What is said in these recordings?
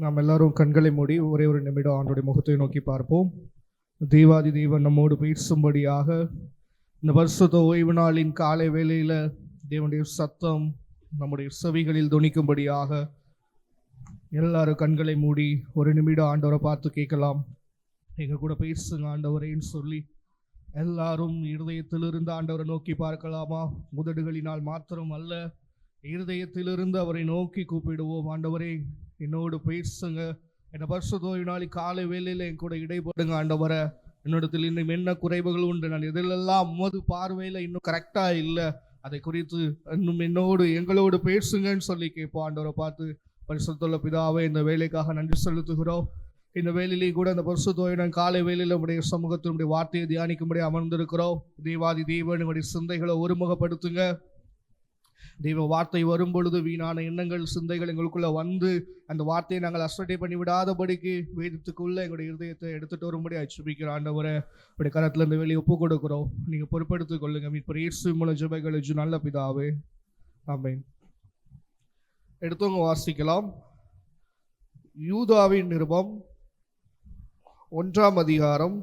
நாம் எல்லாரும் கண்களை மூடி ஒரே ஒரு நிமிடம் ஆண்டோடைய முகத்தை நோக்கி பார்ப்போம். தேவாதி தேவன் நம்மோடு பேசும்படியாக இந்த பரிசுத்த ஓய்வு நாளின் காலை வேளையில் தேவனுடைய சத்தம் நம்முடைய செவிகளில் துணிக்கும்படியாக எல்லாரும் கண்களை மூடி ஒரு நிமிடம் ஆண்டவரை பார்த்து கேட்கலாம். எங்க கூட பேசுங்க ஆண்டவரேன்னு சொல்லி எல்லாரும் இருதயத்திலிருந்து ஆண்டவரை நோக்கி பார்க்கலாமா? உதடுகளினால் மாத்திரம் அல்ல, இருதயத்திலிருந்து அவரை நோக்கி கூப்பிடுவோம். ஆண்டவரே என்னோடு பேசுங்க, என்னை பரிசுத்த ஓய்வு நாள் காலை வேளையில் என் கூட இடைப்படுங்க ஆண்டவரை. என்னிடத்தில் இன்னும் என்ன குறைவுகள் உண்டு, நான் இதிலெல்லாம் உமது பார்வையில் இன்னும் கரெக்டாக இல்லை, அதை குறித்து இன்னும் என்னோடு எங்களோடு பேசுங்கன்னு சொல்லி கேட்போம். ஆண்டவரை பார்த்து பரிசுத்தமுள்ள பிதாவே, இந்த வேலைக்காக நன்றி செலுத்துகிறோம். இந்த வேலையிலே கூட அந்த பரிசுத்த ஓய்வு நாள் காலை வேளையில் உடைய சமூகத்தினுடைய வார்த்தையை தியானிக்கும்படி அமர்ந்திருக்கிறோம். தேவாதி தேவன் உடைய சிந்தைகளை ஒருமுகப்படுத்துங்க. தெய்வ வார்த்தை வரும் பொழுது வீணான எண்ணங்கள் சிந்தைகள் எங்களுக்குள்ள வந்து அந்த வார்த்தையை நாங்கள் அசட்டை பண்ணி விடாதபடிக்கு வேதத்துக்குள்ள எங்களுடைய இருதயத்தை எடுத்துட்டு வரும்படி அச்சுபிக்கிற ஆண்டவரை உடைய கரத்துல இந்த வேலையை ஒப்பு கொடுக்கிறோம். நீங்க பொறுப்படுத்திக் கொள்ளுங்க. மீட்பர் இயேசு மூலம் ஜெபங்கள் நல்ல பிதாவே, ஆமென். எடுத்தவங்க வாசிக்கலாம். யூதாவின் நிருபம் 1ஆம் அதிகாரம்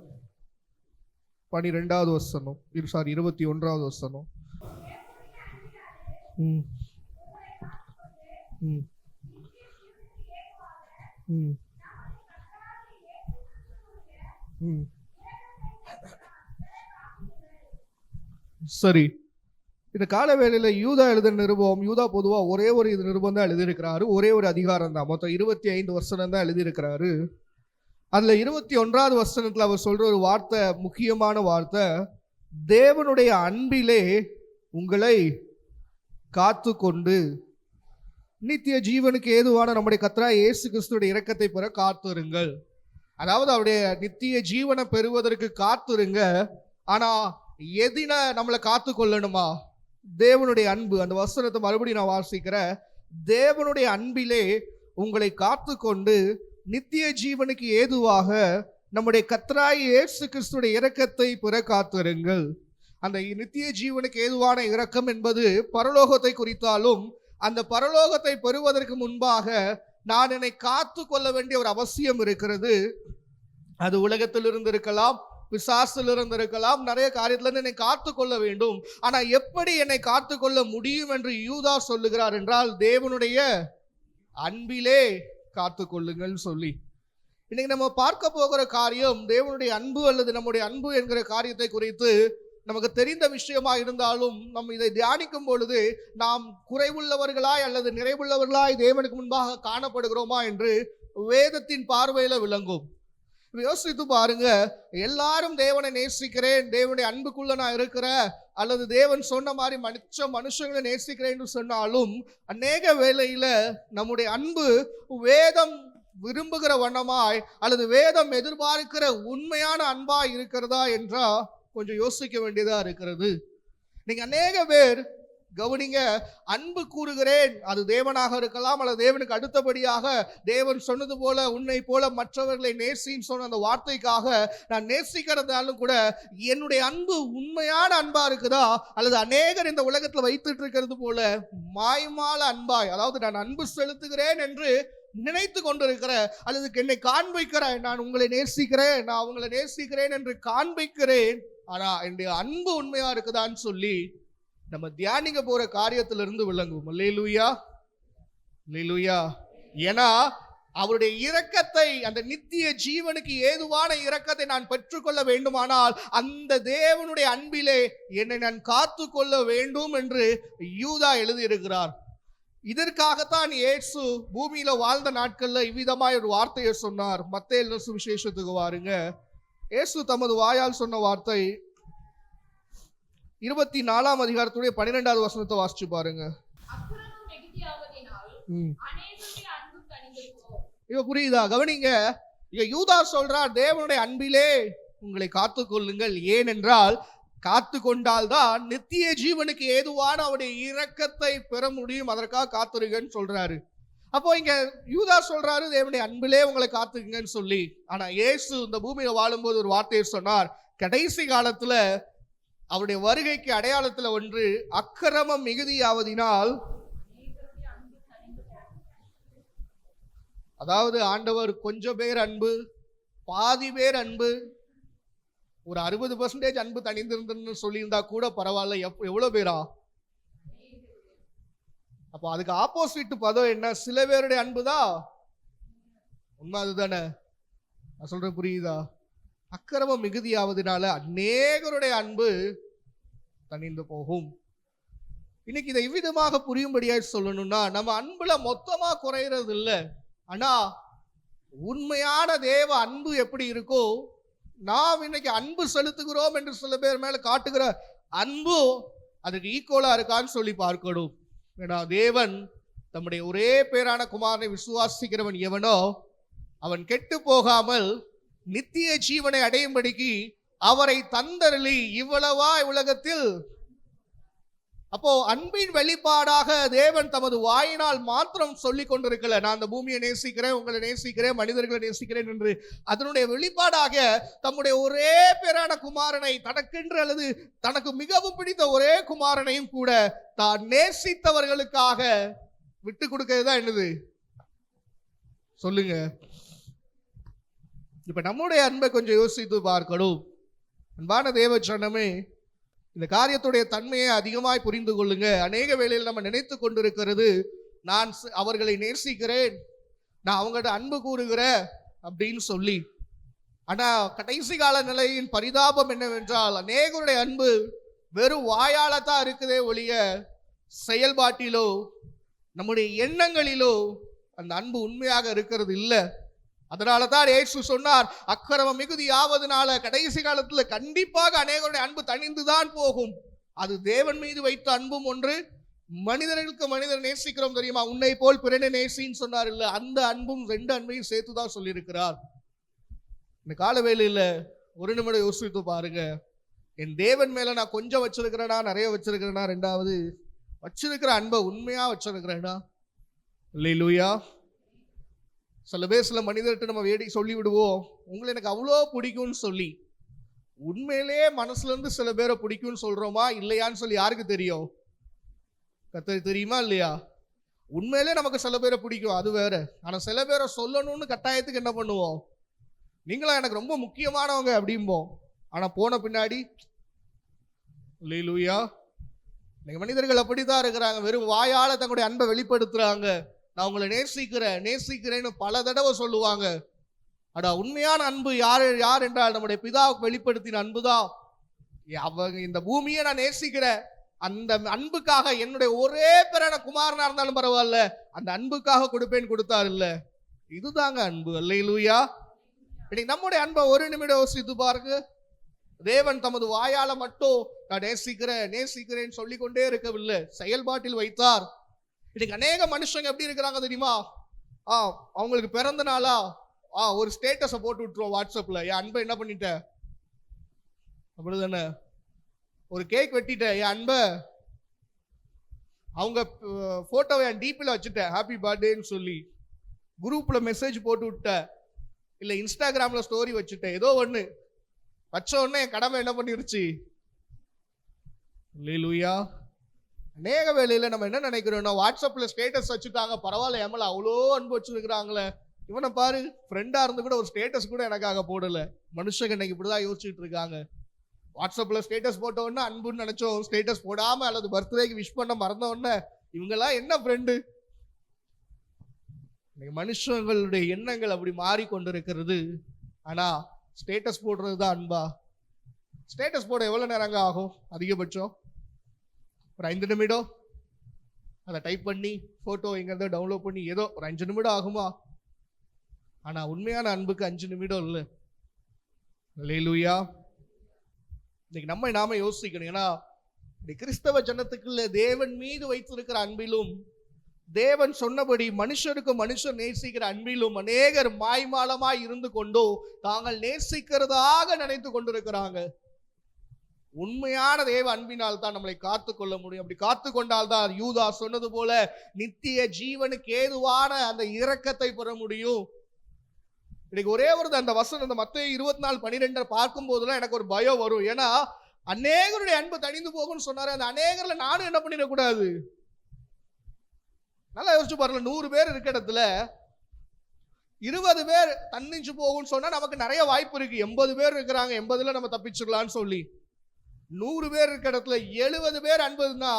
12வது வசனம், 21வது வசனம். சரி, இந்த கால வேளையில யூதா எழுத நிருபம், யூதா பொதுவா ஒரே ஒரு இது நிருபம் தான் எழுதியிருக்கிறாரு, ஒரே ஒரு அதிகாரம் தான், மொத்தம் 25 வசனம் தான் எழுதியிருக்கிறாரு. அதுல 21வது வசனத்துல அவர் சொல்ற ஒரு வார்த்தை, முக்கியமான வார்த்தை, தேவனுடைய அன்பிலே உங்களை காத்து கொண்டு நித்திய ஜீவனுக்கு ஏதுவான நம்முடைய கர்த்தராகிய இயேசு கிறிஸ்துவின் இரக்கத்தை பெற காத்திருங்கள். அதாவது அவருடைய நித்திய ஜீவனை பெறுவதற்கு காத்திருங்க. ஆனா எதின நம்மளை காத்து கொள்ளணுமா? தேவனுடைய அன்பு. அந்த வசனத்தை மறுபடியும் நான் வாசிக்கிறேன். தேவனுடைய அன்பிலே உங்களை காத்து கொண்டு நித்திய ஜீவனுக்கு ஏதுவாக நம்முடைய கர்த்தராகிய இயேசு கிறிஸ்துவின் இரக்கத்தை பெற காத்திருங்கள். அந்த நித்திய ஜீவனுக்கு ஏதுவான இரக்கம் என்பது பரலோகத்தை குறித்தாலும், அந்த பரலோகத்தை பெறுவதற்கு முன்பாக நான் என்னை காத்து கொள்ள வேண்டிய ஒரு அவசியம் இருக்கிறது. அது உலகத்திலிருந்து இருக்கலாம், பிசாசிலிருந்து இருக்கலாம், நிறைய காரியத்திலிருந்து என்னை காத்து கொள்ள வேண்டும். ஆனா எப்படி என்னை காத்து கொள்ள முடியும் என்று யூதா சொல்லுகிறார் என்றால், தேவனுடைய அன்பிலே காத்து கொள்ளுங்கள் சொல்லி. இன்னைக்கு நம்ம பார்க்க போகிற காரியம் தேவனுடைய அன்பு அல்லது நம்முடைய அன்பு என்கிற காரியத்தை குறித்து நமக்கு தெரிந்த விஷயமா இருந்தாலும் நம்ம இதை தியானிக்கும் பொழுது நாம் குறைவுள்ளவர்களாய் அல்லது நிறைவுள்ளவர்களாய் தேவனுக்கு முன்பாக காணப்படுகிறோமா என்று வேதத்தின் பார்வையில விளங்கும். யோசித்து பாருங்க, எல்லாரும் தேவனை நேசிக்கிறேன், தேவனுடைய அன்புக்குள்ள நான் இருக்கிறேன், அல்லது தேவன் சொன்ன மாதிரி மனுஷங்களை நேசிக்கிறேன் என்று சொன்னாலும் அநேக வேளையில நம்முடைய அன்பு வேதம் விரும்புகிற வண்ணமாய் அல்லது வேதம் எதிர்பார்க்கிற உண்மையான அன்பாய் இருக்கிறதா என்றா கொஞ்சம் யோசிக்க வேண்டியதா இருக்கிறது. நீங்க அநேக பேர் கவனிங்க, அன்பு கூறுகிறேன், அது தேவனாக இருக்கலாம் அல்லது தேவனுக்கு அடுத்தபடியாக தேவன் சொன்னது போல உன்னை போல மற்றவர்களை நேசின்னு சொன்ன அந்த வார்த்தைக்காக நான் நேசிக்கிறதாலும் கூட என்னுடைய அன்பு உண்மையான அன்பா இருக்குதா அல்லது அநேகர் இந்த உலகத்துல வைத்துட்டு இருக்கிறது போல மாய்மால அன்பாய், அதாவது நான் அன்பு செலுத்துகிறேன் என்று நினைத்து கொண்டிருக்கிற அல்லது என்னை காண்பிக்கிறேன், நான் உங்களை நேசிக்கிறேன், நான் அவங்களை நேசிக்கிறேன் என்று காண்பிக்கிறேன், ஆனா என்னுடைய அன்பு உண்மையா இருக்குதான்னு சொல்லி நம்ம தியானிக்க போற காரியத்திலிருந்து விளங்கும். அல்லேலூயா, அல்லேலூயா. ஏன்னா அவருடைய இரக்கத்தை, அந்த நித்திய ஜீவனுக்கு ஏதுவான இரக்கத்தை நான் பெற்றுக்கொள்ள வேண்டுமானால் அந்த தேவனுடைய அன்பிலே என்னை நான் காத்து கொள்ள வேண்டும் என்று யூதா எழுதியிருக்கிறார். இதற்காகத்தான் இயேசு பூமியில வாழ்ந்த நாட்கள்ல இவ்விதமாய் ஒரு வார்த்தையை சொன்னார். மத்தேயு சுவிசேஷத்துக்கு வாருங்க. இயேசு தமது வாயால் சொன்ன வார்த்தை 24ஆம் அதிகாரத்துடைய 12வது வசனத்தை வாசிச்சு பாருங்க. இவ புரியுதா? கவனிங்க, இங்க யூதா சொல்றார், தேவனுடைய அன்பிலே உங்களை காத்து கொள்ளுங்கள், ஏனென்றால் காத்து கொண்டால்தான் நித்திய ஜீவனுக்கு ஏதுவான அவருடைய இரக்கத்தை பெற முடியும், அதற்காக காத்துருங்கன்னு சொல்றாரு. அப்போ இங்க யூதா சொல்றாரு தேவனுடைய அன்பிலே உங்களை காத்துக்குங்கன்னு சொல்லி. ஆனா இயேசு இந்த பூமியில வாழும்போது ஒரு வார்த்தையை சொன்னார். கடைசி காலத்துல அவருடைய வருகைக்கு அடையாளத்துல ஒன்று, அக்கிரமம் மிகுதியாவதினால் அதாவது ஆண்டவர் கொஞ்சம் பேர் அன்பு, பாதி பேர் அன்பு, ஒரு 60% அன்பு தனிந்திருந்துன்னு சொல்லியிருந்தா கூட பரவாயில்ல. எவ்வளவு பேரா? அப்போ அதுக்கு ஆப்போசிட் பதம் என்ன? சில பேருடைய அன்பு தான் உண்மை. அதுதானே நான் சொல்றேன், புரியுதா? அக்கிரமம் மிகுதியாவதுனால அநேகருடைய அன்பு தனிந்து போகும். இன்னைக்கு இதை இவ்விதமாக புரியும்படியாக சொல்லணும்னா, நம்ம அன்புல மொத்தமா குறையிறது இல்லை. ஆனா உண்மையான தேவ அன்பு எப்படி இருக்கோ, நாம் இன்னைக்கு அன்பு செலுத்துகிறோம் என்று சில பேர் மேல காட்டுகிற அன்பு அதுக்கு ஈக்குவலா இருக்கான்னு சொல்லி பார்க்கணும். ஏன்னா தேவன் தம்முடைய ஒரே பேரான குமாரனை விசுவாசிக்கிறவன் எவனோ அவன் கெட்டு போகாமல் நித்திய ஜீவனை அடையும்படிக்கு அவரை தந்தருளி இவ்வளவா உலகத்தில். அப்போ அன்பின் வெளிப்பாடாக தேவன் தமது வாயினால் மாத்திரம் சொல்லிக் கொண்டிருக்கல, நான் அந்த பூமியை நேசிக்கிறேன், உங்களை நேசிக்கிறேன், மனிதர்களை நேசிக்கிறேன் என்று. அதனுடைய வெளிப்பாடாக தம்முடைய ஒரே பேரான குமாரனை, தனக்கென்று அல்லது தனக்கு மிகவும் பிடித்த ஒரே குமாரனையும் கூட தான் நேசித்தவர்களுக்காக விட்டு கொடுக்கிறது தான் என்னது சொல்லுங்க. இப்ப நம்முடைய அன்பை கொஞ்சம் யோசித்து பார்க்கணும். அன்பான தேவ ஜனமே, இந்த காரியத்துடைய தன்மையை அதிகமாய் புரிந்து கொள்ளுங்க. அநேக வேளையில் நம்ம நினைத்து கொண்டிருக்கிறது, நான் அவர்களை நேசிக்கிறேன், நான் அவங்கள்ட்ட அன்பு கூறுகிறேன் அப்படின்னு சொல்லி. ஆனா கடைசி கால நிலையின் பரிதாபம் என்னவென்றால், அநேகருடைய அன்பு வெறும் வாயாலத்தான் இருக்குதே ஒழிய செயல்பாட்டிலோ நம்முடைய எண்ணங்களிலோ அந்த அன்பு உண்மையாக இருக்கிறது இல்லை. அதனால தான் இயேசு சொன்னார், அக்கிரமம் மிகுதி ஆவதனால கடைசி காலத்துல கண்டிப்பாக அநேகருடைய அன்பு தணிந்துதான் போகும். அது தேவன் மீது வைத்த அன்பும் ஒன்று, மனிதர்களுக்கு மனிதர் நேசிக்கிறோம் தெரியுமா, உன்னை போல் பிறனை நேசின்னு சொன்னார் இல்ல, அந்த அன்பும் ரெண்டு அன்பையும் சேர்த்துதான் சொல்லியிருக்கிறார். இந்த காலவேளையில ஒரு நிமிடம் யோசித்து பாருங்க, என் தேவன் மேல நான் கொஞ்சம் வச்சிருக்கிறேனா, நிறைய வச்சிருக்கிறேனா, ரெண்டாவது வச்சிருக்கிற அன்பை உண்மையா வச்சிருக்கிறேனா? அல்லேலூயா. சில பேர் சில மனிதர்கிட்ட நம்ம வேடி சொல்லி விடுவோம், உங்களை எனக்கு அவ்வளோ பிடிக்கும்னு சொல்லி. உண்மையிலே மனசுல இருந்து சில பேரை பிடிக்கும்னு சொல்றோமா இல்லையான்னு சொல்லி யாருக்கு தெரியும்? கர்த்தருக்கு தெரியுமா இல்லையா? உண்மையிலே நமக்கு சில பேரை பிடிக்கும், அது வேற. ஆனா சில பேரை சொல்லணும்னு கட்டாயத்துக்கு என்ன பண்ணுவோம், நீங்களா எனக்கு ரொம்ப முக்கியமானவங்க அப்படிம்போம். ஆனா போன பின்னாடி அல்லேலூயா. இன்னைக்கு மனிதர்கள் அப்படித்தான் இருக்கிறாங்க, வெறும் வாயால தங்களுடைய அன்பை வெளிப்படுத்துறாங்க. நான் உங்களை நேசிக்கிறேன்னு பல தடவை சொல்லுவாங்க. அடா உண்மையான அன்பு யார் என்றால் நம்முடைய பிதாவுக்கு வெளிப்படுத்தின அன்புதான். அவங்க இந்த பூமியை நான் நேசிக்கிறேன், அந்த அன்புக்காக என்னுடைய ஒரே பேரான குமாரனா இருந்தாலும் பரவாயில்ல, அந்த அன்புக்காக கொடுப்பேன்னு கொடுத்தார் இல்ல, இதுதாங்க அன்பு. அல்லேலூயா. இன்னைக்கு நம்முடைய அன்பை ஒரு நிமிடம் யோசித்து பாருங்க. தேவன் தமது வாயால மட்டும் நான் நேசிக்கிறேன்னு சொல்லிக்கொண்டே இருக்கவில்லை, செயல்பாட்டில் வைத்தார். இன்னைக்கு அநேக மனுஷங்க எப்படி இருக்கிறாங்க தெரியுமா, அவங்களுக்கு பிறந்த நாளா ஒரு ஸ்டேட்டஸை போட்டு விட்டுருவோம் வாட்ஸ்அப்ல, என் அன்பை என்ன பண்ணிட்ட அப்படிதானே, ஒரு கேக் வெட்டிட்ட என் அன்பை, அவங்க போட்டோவை என் டிபில வச்சுட்டேன் ஹாப்பி பர்த்டேன்னு சொல்லி, குரூப்ல மெசேஜ் போட்டு விட்ட, இல்ல இன்ஸ்டாகிராம்ல ஸ்டோரி வச்சுட்டேன், ஏதோ ஒண்ணு வச்ச உடனே என் கடமை என்ன பண்ணிருச்சு. அல்லேலூயா. அநேக வேளையில நம்ம என்ன நினைக்கிறோம்னா, வாட்ஸ்அப்ல ஸ்டேட்டஸ் வச்சுட்டாங்க, பரவாயில்ல எம்மல அவ்வளோ அன்பு வச்சிருக்கிறாங்களே, இவனை பாரு ஃப்ரெண்டா இருந்து கூட ஒரு ஸ்டேட்டஸ் கூட எனக்காக போடல. மனுஷங்க இன்னைக்கு இப்படிதான் யோசிச்சுட்டு இருக்காங்க. வாட்ஸ்அப்ல ஸ்டேட்டஸ் போட்ட உடனே அன்புன்னு நினைச்சோம், ஸ்டேட்டஸ் போடாம அல்லது பர்த்டேக்கு விஷ் பண்ண மறந்த உடனே இவங்கெல்லாம் என்ன ஃப்ரெண்டு. இன்னைக்கு மனுஷங்களுடைய எண்ணங்கள் அப்படி மாறிக்கொண்டிருக்கிறது. ஆனா ஸ்டேட்டஸ் போடுறது தான் அன்பா? ஸ்டேட்டஸ் போட எவ்வளவு நேரங்க ஆகும்? அதிகபட்சம் ஒரு 5 நிமிடம். அதை டைப் பண்ணி போட்டோ எங்க டவுன்லோட் பண்ணி ஏதோ ஒரு 5 நிமிடம் ஆகுமா? ஆனா உண்மையான அன்புக்கு 5 நிமிடம் இல்லை. அல்லேலூயா. இன்னைக்கு நாம யோசிக்கணும். ஏன்னா கிறிஸ்தவ ஜனத்துக்குள்ள தேவன் மீது வைத்திருக்கிற அன்பிலும், தேவன் சொன்னபடி மனுஷருக்கு மனுஷர் நேசிக்கிற அன்பிலும் அநேகர் மாய்மாலமாய் இருந்து கொண்டோ தாங்கள் நேசிக்கிறதாக நினைத்து கொண்டிருக்கிறாங்க. உண்மையான தேவ அன்பினால் தான் நம்மளை காத்து கொள்ள முடியும். அப்படி காத்து கொண்டால் தான் யூதா சொன்னது போல நித்திய ஜீவனுக்கு ஏதுவான அந்த இரக்கத்தை பெற முடியும். இன்னைக்கு ஒரே ஒரு அந்த வசனம், அந்த மத்தேயு 24:12 பார்க்கும் போதுலாம் எனக்கு ஒரு பயம் வரும். ஏன்னா அநேகருடைய அன்பு தணிந்து போகும்னு சொன்னாரு. அந்த அநேகர்ல நானும் என்ன பண்ணிடக்கூடாது? நல்லா யோசிச்சு பாருங்க, 100 பேர் இருக்க இடத்துல 20 பேர் தன்னிச்சு போகும்னு சொன்னா நமக்கு நிறைய வாய்ப்பு இருக்கு. 80 பேர் இருக்கிறாங்க, 80ல நம்ம தப்பிச்சுக்கலாம்னு சொல்லி. 100 பேர் இருக்க இடத்துல 70 பேர் 50னா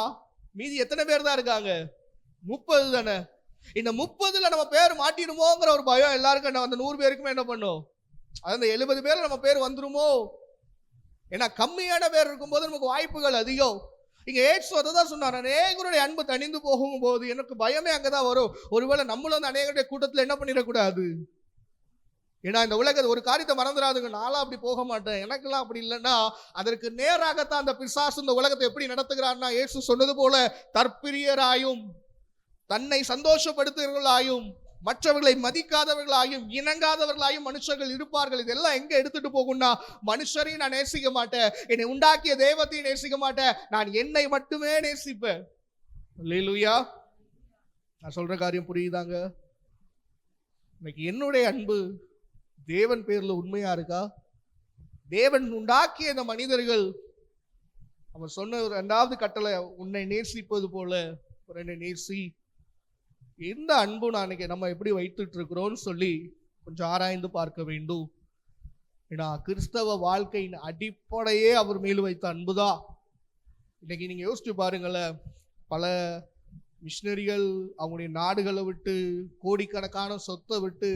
மீதி எத்தனை பேர் தான் இருக்காங்க? 30 தானே. இந்த 30ல நம்ம பேர் மாட்டிடுமோங்கிற ஒரு பயம் எல்லாருக்கும். அந்த 100 பேருக்குமே என்ன பண்ணும்? அந்த 70 பேர்ல நம்ம பேர் வந்துருமோ? ஏன்னா கம்மியான பேர் இருக்கும்போது நமக்கு வாய்ப்புகள் அதிகம். இங்க ஏசு தான் சொன்னார், அநேகருடைய அன்பு தணிந்து போகும் போது எனக்கு பயமே அங்கதான் வரும். ஒருவேளை நம்மளும் அந்த அநேகருடைய கூட்டத்தில் என்ன பண்ணிடக்கூடாது. ஏன்னா இந்த உலகத்தை ஒரு காரியத்தை மறந்துடாதுங்க. நானும் அப்படி போக மாட்டேன், எனக்கெல்லாம் அப்படி இல்லைன்னா அதற்கு நேராகத்தான் அந்த பிசாசு இந்த உலகத்தை எப்படி நடத்துகிறான்னா, இயேசு சொன்னது போல தற்பிரியராயும் தன்னை சந்தோஷப்படுத்துகிறவர்களாயும் மற்றவர்களை மதிக்காதவர்களாயும் இணங்காதவர்களாயும் மனுஷர்கள் இருப்பார்கள். இதெல்லாம் எங்க எடுத்துட்டு போகும்னா, மனுஷரையும் நான் நேசிக்க மாட்டேன், என்னை உண்டாக்கிய தெய்வத்தையும் நேசிக்க மாட்டேன், நான் என்னை மட்டுமே நேசிப்பேன். அல்லேலூயா. நான் சொல்ற காரியம் புரியுதாங்க? இன்னைக்கு என்னுடைய அன்பு தேவன் பேர்ல உண்மையா இருக்கா? தேவன் உண்டாக்கிய இந்த மனிதர்கள் அவர் சொன்ன 2வது கட்டளை, உன்னை நேசிப்பது போல என்னை நேசி. எந்த அன்பு நான் நம்ம எப்படி வைத்துட்டு இருக்கிறோம்னு சொல்லி கொஞ்சம் ஆராய்ந்து பார்க்க வேண்டும். ஏன்னா கிறிஸ்தவ வாழ்க்கையின் அடிப்படையே அவர் மேல் வைத்த அன்புதான். இன்னைக்கு நீங்க யோசிச்சு பாருங்களேன், பல மிஷினரிகள் அவங்களுடைய நாடுகளை விட்டு, கோடிக்கணக்கான சொத்தை விட்டு,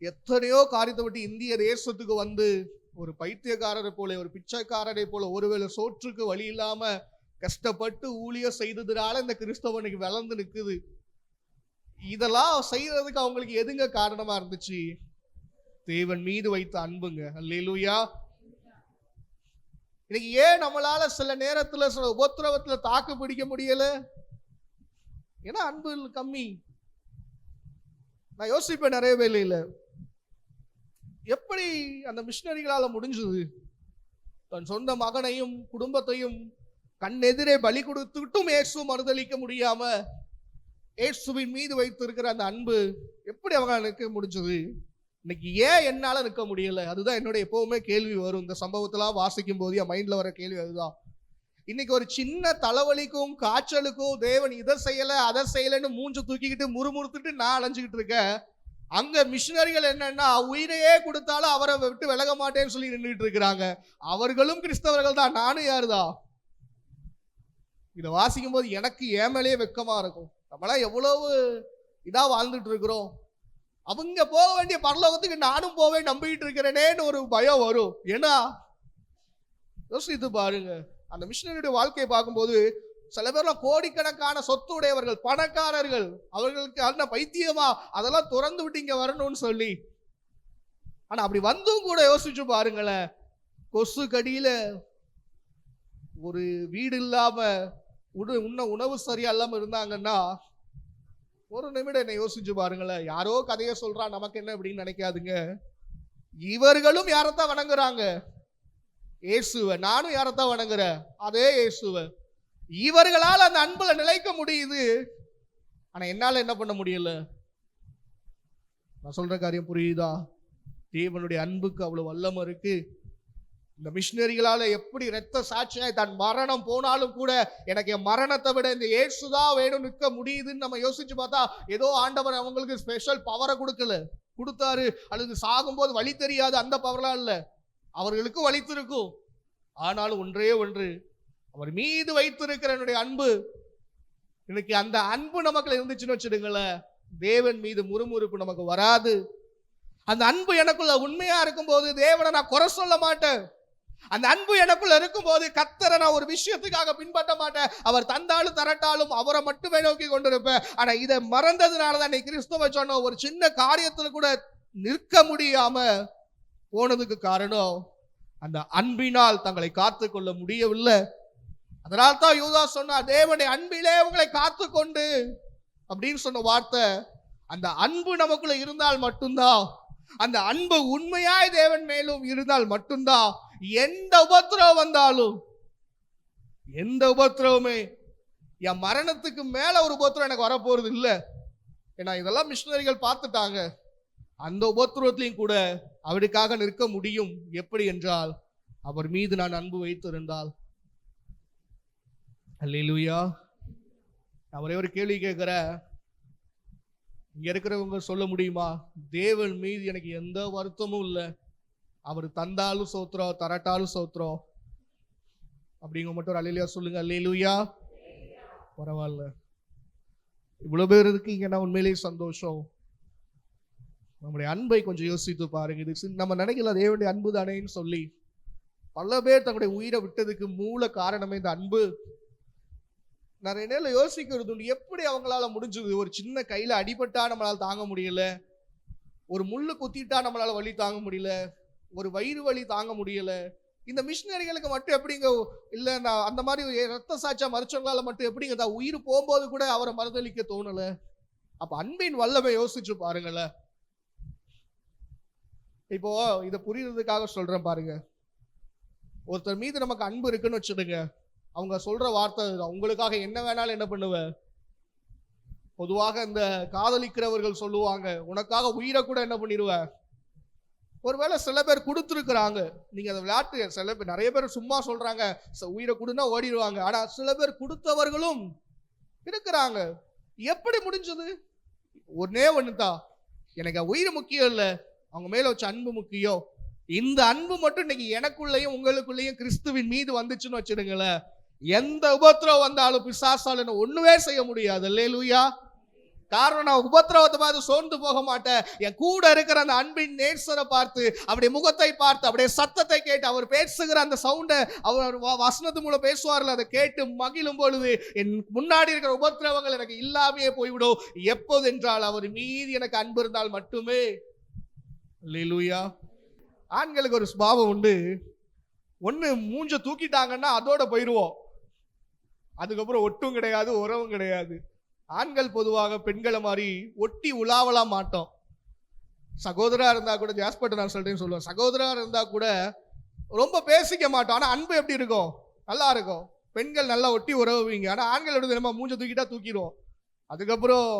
எத்தனையோ காரியத்தை விட்டு இந்திய தேசத்துக்கு வந்து ஒரு பைத்தியக்காரரை போல, ஒரு பிச்சைக்காரரை போல, ஒருவேளை சோற்றுக்கு வழி இல்லாம கஷ்டப்பட்டு ஊழியம் செய்ததுனால இந்த கிறிஸ்தவனுக்கு வளர்ந்து நிற்குது. இதெல்லாம் செய்யறதுக்கு அவங்களுக்கு எதுங்க காரணமா இருந்துச்சு? தேவன் மீது வைத்த அன்புங்க. அல்லேலூயா. இன்னைக்கு ஏன் நம்மளால சில நேரத்துல சில உபத்திரவத்துல தாக்கு பிடிக்க முடியல? ஏன்னா அன்பு கம்மி. நான் யோசிப்பேன் நிறைய வேலையில, எப்படி அந்த மிஷினரிகளால முடிஞ்சது? தன் சொந்த மகனையும் குடும்பத்தையும் கண்ணெதிரே பலி கொடுத்துட்டும் இயேசு மறுதளிக்க முடியாம இயேசுவின் மீது வைத்திருக்கிற அந்த அன்பு எப்படி அவங்க நிற்க முடிஞ்சது? இன்னைக்கு ஏன் என்னால நிற்க முடியல? அதுதான் என்னுடைய எப்பவுமே கேள்வி வரும். இந்த சம்பவத்தெல்லாம் வாசிக்கும் போது என் மைண்ட்ல வர கேள்வி அதுதான். இன்னைக்கு ஒரு சின்ன தலைவலிக்கும் காய்ச்சலுக்கும் தேவன் இதை செய்யல அதை செய்யலன்னு மூஞ்சு தூக்கிக்கிட்டு முறுமுறுத்துட்டு நான் அலைஞ்சுக்கிட்டு இருக்கேன். அங்க மிஷினரிகள் என்னன்னா உயிரையே கொடுத்தாலும் அவரை விட்டு விலக மாட்டேன்னு சொல்லி நின்றுட்டு இருக்கிறாங்க. அவர்களும் கிறிஸ்தவர்கள் தான், நானும் யாருதான். இதை வாசிக்கும் போது எனக்கு ஏன் மேலேயே வெக்கமா இருக்கும். நம்மளாம் எவ்வளவு இதா வாழ்ந்துட்டு இருக்கிறோம். அவங்க போக வேண்டிய பரலோகத்துக்கு நானும் போவேன் நம்பிக்கிட்டு இருக்கிறேனேன்னு ஒரு பயம் வரும். ஏன்னா யோசித்து பாருங்க, அந்த மிஷினரியுடைய வாழ்க்கையை பார்க்கும்போது சில பேர்லாம் கோடிக்கணக்கான சொத்து உடையவர்கள், பணக்காரர்கள். அவர்களுக்கு அந்த பைத்தியமா அதெல்லாம் துறந்து விட்டு இங்க வரணும்னு சொல்லி. ஆனா அப்படி வந்தும் கூட யோசிச்சு பாருங்களேன், கொசு கடியில ஒரு வீடு இல்லாம உணவு சரியா இல்லாம இருந்தாங்கன்னா ஒரு நிமிடம் என்னை யோசிச்சு பாருங்களேன். யாரோ கதையை சொல்றான், நமக்கு என்ன அப்படின்னு நினைக்காதுங்க. இவர்களும் யாரத்தான் வணங்குறாங்க? இயேசுவை. நானும் யாரத்தான் வணங்குறேன்? அதே இயேசுவை. இவர்களால் அந்த அன்புல நிலைக்க முடியுது, ஆனா என்னால என்ன பண்ண முடியல? நான் சொல்ற காரியம் புரியுதா? தேவனுடைய அன்புக்கு அவ்வளவு வல்லமை இருக்கு. இந்த மிஷினரிகளால எப்படி இரத்த சாட்சியாய் தன் மரணம் போனாலும் கூட எனக்கு என் மரணத்தை விட இந்த இயேசுதான் வேணும் நிற்க முடியுதுன்னு நம்ம யோசிச்சு பார்த்தா, ஏதோ ஆண்டவர் அவங்களுக்கு ஸ்பெஷல் பவரை கொடுக்கல, கொடுத்தாரு. அல்லது சாகும்போது வழி தெரியாது அந்த பவர்லாம் இல்ல, அவர்களுக்கு வலித்திருக்கும். ஆனாலும் ஒன்றே ஒன்று, அவர் மீது வைத்திருக்கிற என்னுடைய அன்பு. இன்னைக்கு அந்த அன்பு நமக்குள்ள இருந்துச்சுன்னு வச்சுடுங்களேன், தேவன் மீது முறுமுறுப்பு நமக்கு வராது. அந்த அன்பு எனக்குள்ள உண்மையா இருக்கும்போது தேவனை நான் குறை சொல்ல மாட்டேன். அந்த அன்பு எனக்குள்ள இருக்கும்போது கர்த்தரை நான் ஒரு விஷயத்துக்காக பின்பற்ற மாட்டேன். அவர் தந்தாலும் தரட்டாலும் அவரை மட்டுமே நோக்கி கொண்டிருப்பேன். ஆனா இதை மறந்ததுனாலதான் கிறிஸ்துவ சொன்ன ஒரு சின்ன காரியத்துல கூட நிற்க முடியாம போனதுக்கு காரணம் அந்த அன்பினால் தங்களை காத்து கொள்ள முடியவில்லை. அதனால்தான் யூதா சொன்னா, தேவனை அன்பிலே உங்களை காத்து கொண்டு அப்படின்னு சொன்ன வார்த்தை. அந்த அன்பு நமக்குள்ள இருந்தால் மட்டும்தான், அந்த அன்பு உண்மையாய் தேவன் மேலும் இருந்தால் மட்டும்தான் எந்த உபத்திரவம் வந்தாலும், எந்த உபத்திரவமே என் மரணத்துக்கு மேல ஒரு உபத்திரம் எனக்கு வரப்போறது இல்லை. ஏன்னா இதெல்லாம் மிஷினரிகள் பார்த்துட்டாங்க. அந்த உபத்திரவத்திலையும் கூட அவருக்காக நிற்க முடியும். எப்படி என்றால் அவர் மீது நான் அன்பு வைத்திருந்தால். அல்லேலூயா. நான் ஒரே ஒரு கேள்வி கேட்கிறேன், இங்க இருக்கிறவங்க சொல்ல முடியுமா, தேவன் மீது எனக்கு எந்த வருத்தமும் இல்லை, அவர் தந்தாலும் சோத்திரம், தரட்டாலும் சோத்திரம் அப்படிங்க மட்டும் ஒரு அல்லேலூயா சொல்லுங்க. அல்லேலூயா. பரவாயில்ல, இவ்வளவு பேர் இருக்கீங்கன்னா உண்மையிலேயே சந்தோஷம். நம்முடைய அன்பை கொஞ்சம் யோசித்து பாருங்க. இது நம்ம நினைக்கல தேவனுடைய அன்பு தானேன்னு சொல்லி பல பேர் தங்களுடைய உயிரை விட்டதுக்கு மூல காரணமே இந்த அன்பு. நிறைய நேரம் யோசிக்கிறது உண்டு, எப்படி அவங்களால முடிஞ்சது. ஒரு சின்ன கையில அடிபட்டா நம்மளால தாங்க முடியல, ஒரு முள்ளு குத்திட்டா நம்மளால வலி தாங்க முடியல, ஒரு வயிறு வலி தாங்க முடியல. இந்த மிஷினரிகளுக்கு மட்டும் எப்படிங்க, இல்ல அந்த மாதிரி ரத்த சாட்சியா மறைச்சவங்களால மட்டும் எப்படிங்க தான் உயிர் போகும்போது கூட அவரை மறுதளிக்க தோணல. அப்ப அன்பின் வல்லமை யோசிச்சு பாருங்களேன். இப்போ இதை புரியுறதுக்காக சொல்றேன் பாருங்க. ஒருத்தர் மீது நமக்கு அன்பு இருக்குன்னு வச்சுடுங்க, அவங்க சொல்ற வார்த்தை உங்களுக்காக என்ன வேணாலும் என்ன பண்ணுவ. பொதுவாக இந்த காதலிக்கிறவர்கள் சொல்லுவாங்க, உனக்காக உயிரை கூட என்ன பண்ணிடுவ. ஒருவேளை சில பேர் கொடுத்துருக்குறாங்க, நீங்க அதை விளையாட்டு, சில பேர் நிறைய பேர் சும்மா சொல்றாங்க உயிரை கொடுன்னா ஓடிடுவாங்க. ஆனா சில பேர் கொடுத்தவர்களும் இருக்கிறாங்க. எப்படி முடிஞ்சது? ஒன்னே ஒண்ணுதான், எனக்கு உயிர் முக்கியம் இல்லை, அவங்க மேல வச்ச அன்பு முக்கியம். இந்த அன்பு மட்டும் இன்னைக்கு எனக்குள்ளேயும் உங்களுக்குள்ளேயும் கிறிஸ்துவின் மீது வந்துச்சுன்னு வச்சிடுங்களேன், எந்த உபத்திரவம் வந்தாலும் பிசாசால ஒண்ணுமே செய்ய முடியாது. அல்லேலூயா. காரணம், நான் உபத்திரவத்தை பார்த்து சோர்ந்து போக மாட்டேன். என் கூட இருக்கிற அந்த அன்பின் நேசரை பார்த்து, அவருடைய முகத்தை பார்த்து, அவருடைய சத்தத்தை கேட்டு, அவர் பேசுகிற அந்த சவுண்டை, அவர் வசனத்து மூலம் பேசுவார்கள், அதை கேட்டு மகிழும் பொழுது என் முன்னாடி இருக்கிற உபத்திரவங்கள் எனக்கு இல்லாமையே போய்விடும். எப்போது என்றால் அவர் மீது எனக்கு அன்பு இருந்தால் மட்டுமே. அல்லேலூயா. ஆண்களுக்கு ஒரு சுபாவம் உண்டு, ஒண்ணு மூஞ்ச தூக்கிட்டாங்கன்னா அதோட போயிடுவோம், அதுக்கப்புறம் ஒட்டும் கிடையாது, உறவும் கிடையாது. ஆண்கள் பொதுவாக பெண்களை மாதிரி ஒட்டி உலாவலாம் மாட்டோம். சகோதரா இருந்தா கூட, ஜாஸ்பர்ட்ட நான் சொல்றேன்னு சொல்லுவேன், சகோதரா இருந்தா கூட ரொம்ப பேசிக்க மாட்டோம். ஆனா அன்பு எப்படி இருக்கும்? நல்லா இருக்கும். பெண்கள் நல்லா ஒட்டி உறவுவீங்க. ஆனா ஆண்கள் எப்படி நம்ம மூஞ்ச தூக்கிட்டா தூக்கிடுவோம், அதுக்கப்புறம்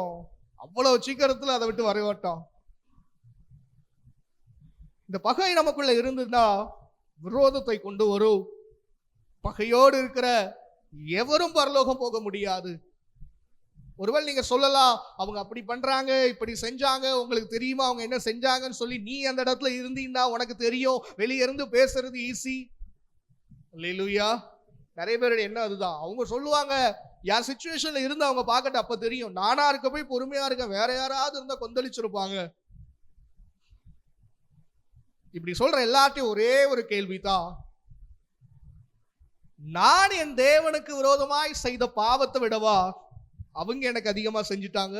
அவ்வளவு சீக்கிரத்துல அதை விட்டு வர மாட்டோம். இந்த பகை நமக்குள்ள இருந்ததுன்னா விரோதத்தை கொண்டு வரும். பகையோடு இருக்கிற எவரும் பரலோகம் போக முடியாது. ஒருவேளை நீங்க சொல்லலாம், அவங்க அப்படி பண்றாங்க, இப்படி செஞ்சாங்க, உங்களுக்கு தெரியுமா அவங்க என்ன செஞ்சாங்கன்னு சொல்லி நீ அந்த இடத்துல இருந்தீங்கன்னா உனக்கு தெரியும். வெளியே இருந்து பேசுறது ஈஸி. அல்லேலூயா. நிறைய பேருடைய என்ன அதுதான், அவங்க சொல்லுவாங்க யார் சிச்சுவேஷன்ல இருந்து அவங்க பார்க்கட்டும், அப்ப தெரியும். நானா இருக்க போய் பொறுமையா இருக்கேன், வேற யாராவது இருந்தா கொந்தளிச்சிருப்பாங்க. இப்படி சொல்ற எல்லாத்தையும் ஒரே ஒரு கேள்விதான், நான் என் தேவனுக்கு விரோதமாய் செய்த பாவத்தை விடவா அவங்க எனக்கு அதிகமா செஞ்சுட்டாங்க?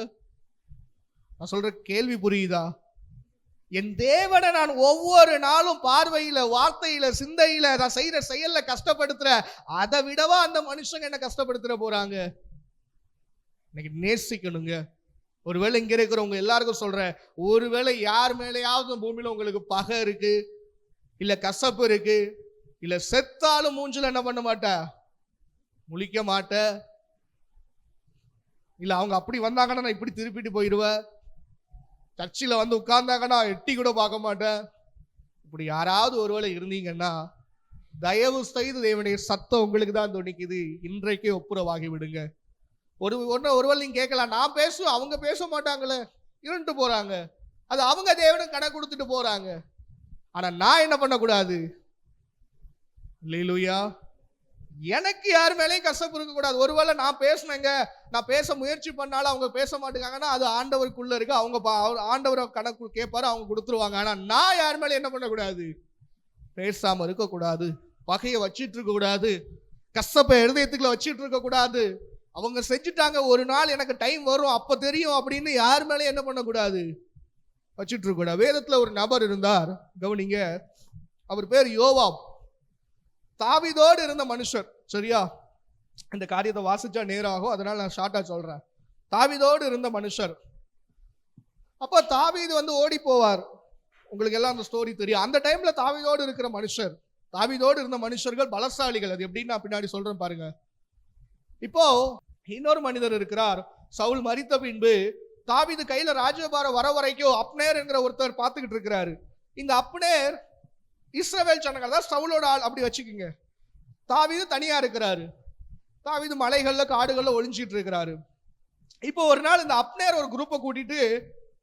நான் சொல்ற கேள்வி புரியுதா? என் தேவனை நான் ஒவ்வொரு நாளும் பார்வையில, வார்த்தையில, சிந்தையில, நான் செய்யற செயல்ல கஷ்டப்படுத்துற, அதை விடவா அந்த மனுஷங்க என்ன கஷ்டப்படுத்துற போறாங்க? இன்னைக்கு நேசிக்கணுங்க. ஒருவேளை இங்க இருக்கிறவங்க எல்லாருக்கும் சொல்றேன், ஒருவேளை யார் மேலேயாவது பூமியில உங்களுக்கு பகை இருக்கு, இல்ல கசப்பு இருக்கு, இல்ல செத்தாலும் மூஞ்சில என்ன பண்ண மாட்ட, முழிக்க மாட்ட, இல்ல அவங்க அப்படி வந்தாங்கன்னா நான் இப்படி திருப்பிட்டு போயிடுவேன், சர்ச்சில் வந்து உட்கார்ந்தாங்கன்னா எட்டி கூட பார்க்க மாட்டேன், இப்படி யாராவது ஒருவேளை இருந்தீங்கன்னா தயவு செய்து தேவனுடைய சத்தம் உங்களுக்கு தான் துணிக்குது, இன்றைக்கே ஒப்புரவாகி விடுங்க. ஒருவேளை நீங்க கேட்கலாம், நான் பேசுவேன், அவங்க பேச மாட்டாங்களே, இருந்துட்டு போறாங்க, அது அவங்க தேவனுக்கு கணக்கு கொடுத்துட்டு போறாங்க. ஆனா நான் என்ன பண்ணக்கூடாது? அல்லேலூயா. எனக்கு யார் மேலேயும் கசப்பு இருக்க கூடாது. ஒருவேளை நான் பேசினேங்க, நான் பேச முயற்சி பண்ணாலும் அவங்க பேச மாட்டேங்காங்கன்னா அது ஆண்டவருக்குள்ள இருக்கு, அவங்க ஆண்டவரை கணக்கு கேட்பாரு, அவங்க கொடுத்துருவாங்க. ஆனா நான் யார் மேலே என்ன பண்ணக்கூடாது? பேசாம இருக்கக்கூடாது, பகையை வச்சிட்டு இருக்க கூடாது, கசப்பை இருதயத்துக்குள்ள வச்சிட்டு இருக்க கூடாது. அவங்க செஞ்சுட்டாங்க, ஒரு நாள் எனக்கு டைம் வரும் அப்ப தெரியும் அப்படின்னு யார் மேலே என்ன பண்ணக்கூடாது? வச்சிட்டு இருக்க கூடாது. வேதத்துல ஒரு நபர் இருந்தார், கவனிங்க, அவர் பேர் யோவாப். தாவீதோடு இருந்த மனுஷர். சரியா? இந்த காரியத்தை வாசிச்சா நேராகும், அதனால நான் ஷார்ட்டா சொல்றேன். தாவீதோடு இருந்த மனுஷர். அப்ப தாவீது வந்து ஓடி போவார். உங்களுக்கு எல்லாம் அந்த ஸ்டோரி தெரியும். அந்த டைம்ல தாவீதோடு இருக்கிற மனுஷர், தாவீதோடு இருந்த மனுஷர்கள் பலசாலிகள். அது எப்படின்னு நான் பின்னாடி சொல்றேன் பாருங்க. இப்போ இன்னொரு மனிதர் இருக்கிறார். சவுல் மரித்த பின்பு தாவீது கையில ராஜபாரம் வர வரைக்கும் அப்னேர் என்கிற ஒருத்தர் பார்த்துக்கிட்டு இருக்கிறாரு. இந்த அப்னேர் இஸ்ரவேல் ஜனங்கள் தான் சவுலோட ஆள், அப்படி வச்சுக்கோங்க. தாவீது தனியா இருக்கிறாரு. தாவீது மலைகள்ல காடுகள்ல ஒளிஞ்சிட்டு இருக்கிறாரு. இப்போ ஒரு நாள் இந்த அப்னேர் ஒரு குரூப்பை கூட்டிட்டு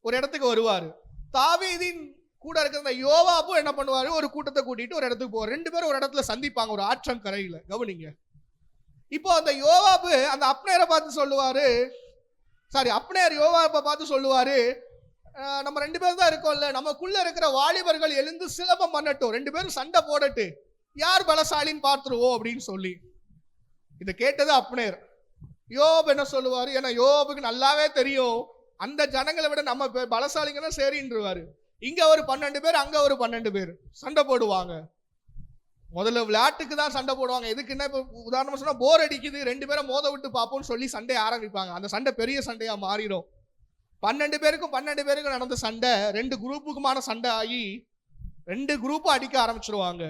ஒரு இடத்துக்கு வருவாரு. தாவீதின் கூட இருக்கிற அந்த யோவாபும் என்ன பண்ணுவாரு, ஒரு கூட்டத்தை கூட்டிட்டு ஒரு இடத்துக்கு போவார். 2 பேரும் ஒரு இடத்துல சந்திப்பாங்க, ஒரு ஆற்றங்கரையில. கவனிங்க. இப்போ அந்த யோவாபு அந்த அப்னேரை பார்த்து சொல்லுவாரு, அப்னேர் யோவாபை பார்த்து சொல்லுவாரு, நம்ம 2 பேரும் தான் இருக்கோம்ல, நமக்குள்ள இருக்கிற வாலிபர்கள் எழுந்து சிலம்பம் பண்ணட்டும், 2 பேரும் சண்டை போடட்டு, யார் பலசாலின்னு பார்த்துருவோம் அப்படின்னு சொல்லி. இதை கேட்டது அப்னேர். யோவாப் என்ன சொல்லுவாரு, ஏன்னா யோவாபுக்கு நல்லாவே தெரியும் அந்த ஜனங்களை விட நம்ம பலசாலிங்கன்னா சரின்றுவாரு. இங்க ஒரு 12 பேர், அங்க ஒரு 12 பேர் சண்டை போடுவாங்க. முதல்ல விளையாட்டுக்கு தான் சண்டை போடுவாங்க. எதுக்குன்னா இப்போ உதாரணமா சொன்னா போர் அடிக்குது, 2 பேரை மோத விட்டு பார்ப்போம்னு சொல்லி சண்டையை ஆரம்பிப்பாங்க. அந்த சண்டை பெரிய சண்டையா மாறிடும். 12 பேருக்கும் நடந்த சண்டை 2 குரூப்புக்குமான சண்டை ஆகி 2 குரூப்பும் அடிக்க ஆரம்பிச்சிருவாங்க.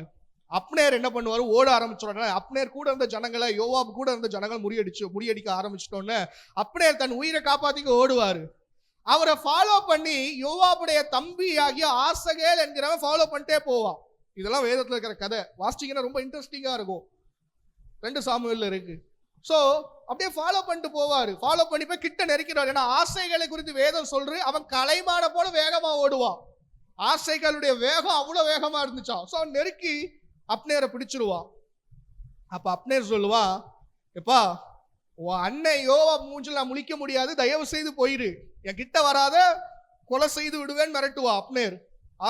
அப்னேர் என்ன பண்ணுவாரு, ஓட ஆரம்பிச்சிருவாங்க. அப்னேர் கூட இருந்த ஜனங்களை, யோவாப் கூட இருந்த ஜனங்கள் முறியடிக்க ஆரம்பிச்சிட்டோன்னு அப்னேர் தன் உயிரை காப்பாத்திக்க ஓடுவாரு. அவரை ஃபாலோ பண்ணி யோவாபுடைய தம்பி ஆகிய ஆசகேல் என்கிறவன் ஃபாலோ பண்ணிட்டே போவான். இதெல்லாம் வேதத்துல இருக்கிற கதை, வாசிச்சீங்கன்னா ரொம்ப இன்ட்ரெஸ்டிங்கா இருக்கும். 2 சாமுவேல்ல இருக்கு. சோ அப்படியே ஃபாலோ பண்ணிட்டு போவாரு. ஃபாலோ பண்ணி போய் கிட்ட நெருக்கிறார். ஏன்னா ஆசைகளை குறித்து வேதம் சொல்ற, அவன் கலைமான போல வேகமா ஓடுவான். ஆசைகளுடைய வேகம் அவ்வளவு வேகமா இருந்துச்சா. சோ அவன் நெருக்கி அப்னேரை பிடிச்சிருவான். அப்ப அப்னேர் சொல்லுவான், எப்பா உன் அண்ணன் யோவாப் மூஞ்சில நான் முழிக்க முடியாது, தயவு செய்து போயிரு, என் கிட்ட வராத, கொலை செய்து விடுவேன்னு மிரட்டுவா அப்னேர்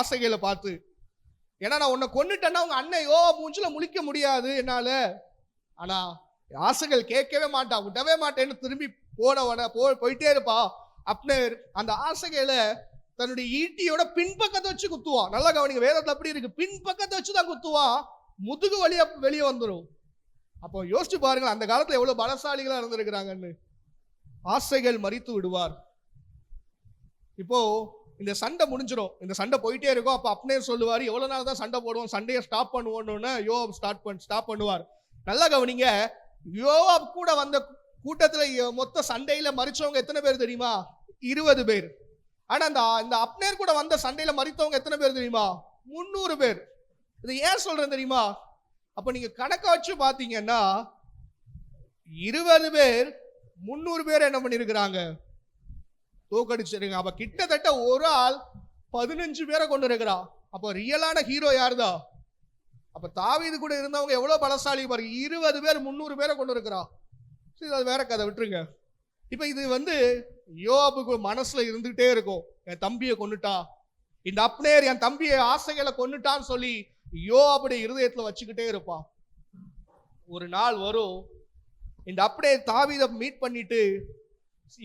ஆசைகளை பார்த்து. ஏன்னா நான் உன்னை கொன்னுட்டேன்னா உங்க அண்ணன் யோவாப் மூஞ்சில முழிக்க முடியாது என்னால. ஆனா ஆசைகள் கேட்கவே மாட்டான், விடவே மாட்டேன்னு திரும்பி போயிட்டே இருப்பா. அப்னேர் அந்த ஆசைகளை தன்னுடைய ஈட்டியோட பின்பக்கத்தை வச்சு குத்துவான். நல்லா கவனிங்க, வேதத்துல அப்படி இருக்கு, பின்பக்கத்தை வச்சுதான் குத்துவான், முதுகு வழியா வெளியே வந்துடும். அப்போ யோசிச்சு பாருங்க, அந்த காலத்துல எவ்வளவு பலசாலிகளா இருந்திருக்கிறாங்கன்னு. ஆசைகள் மறித்து விடுவார். இப்போ இந்த சண்டை முடிஞ்சிடும், இந்த சண்டை போயிட்டே இருக்கும். அப்ப அப்னேர் சொல்லுவாரு, எவ்வளவு நாள் தான் சண்டை போடுவோம், சண்டையை ஸ்டாப் பண்ணுவோன்னு யோவாப் ஸ்டாப் பண்ணுவார். நல்லா கவனிங்க, யோவாப் கூட வந்த கூட்டத்துல மொத்த சண்டையில மறிச்சவங்க எத்தனை பேர் தெரியுமா? 20 பேர். ஆனா இந்த அப்னேர் கூட வந்த சண்டையில மறித்தவங்க எத்தனை பேர் தெரியுமா? 300 பேர். இது ஏன் சொல்றேன் தெரியுமா? அப்ப நீங்க கணக்க வச்சு பாத்தீங்கன்னா 20 பேர் 300 பேர் என்ன பண்ணிருக்கிறாங்க, தோக்கடிச்சிருங்க. அப்ப கிட்டத்தட்ட ஒரு ஆள் 15 பேரை கொண்டு இருக்கிறான். அப்ப ரியலான ஹீரோ யாருதான்? அப்ப தாவீது கூட இருந்தவங்க எவ்வளவு பலசாலி பாருங்க. 20 பேர் 300 பேரை கொண்டு இருக்கிறான். அது வேற கதை, விட்டுருங்க. இப்ப இது யோவாபுக்கு மனசுல இருந்துகிட்டே இருக்கும், என் தம்பியை கொன்னுட்டா, இந்த அப்னேர் என் தம்பியை ஆசைகளை கொன்னுட்டான்னு சொல்லி யோவாபுடைய இருதயத்துல வச்சுக்கிட்டே இருப்பான். ஒரு நாள் வரும், இந்த அப்னேர் தாவீதை மீட் பண்ணிட்டு,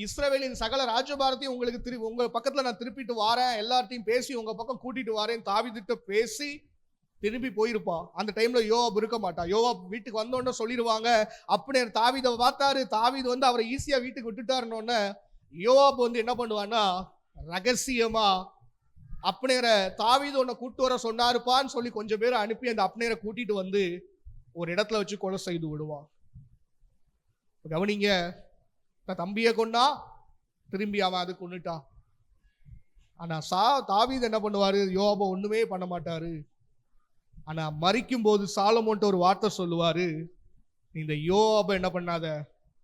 இஸ்ரவேலின் சகல ராஜபாரத்தையும் உங்களுக்கு உங்க பக்கத்துல நான் திருப்பிட்டு வாரேன், எல்லார்ட்டையும் பேசி உங்க பக்கம் கூட்டிட்டு வாரேன் தாவீதுகிட்ட பேசி திரும்பி போயிருப்பான். அந்த டைம்ல யோவாப் இருக்க மாட்டான். யோவாப் வீட்டுக்கு வந்தோன்னு சொல்லிடுவாங்க, அப்னேர் தாவீதை பார்த்தாரு, தாவீது அவரை ஈஸியா வீட்டுக்கு விட்டுட்டாருன்னு யோவாப் என்ன பண்ணுவான்னா, ரகசியமா அப்னேரை தாவீது உன்னை கூட்டு வர சொன்னாருப்பான்னு சொல்லி கொஞ்சம் பேரை அனுப்பி அந்த அப்னேரை கூட்டிட்டு ஒரு இடத்துல வச்சு கொலை செய்து விடுவான். கவனிங்க, தம்பியை கொன்னா திரும்பி அவன் அது கொன்னுட்டான். ஆனா தாவீது என்ன பண்ணுவாரு, யோவாபை ஒண்ணுமே பண்ண மாட்டாரு. ஆனா மரிக்கும் போது சாலமோன்ட்ட ஒரு வார்த்தை சொல்லுவாரு, நீ இந்த யோவாபை என்ன பண்ணாத,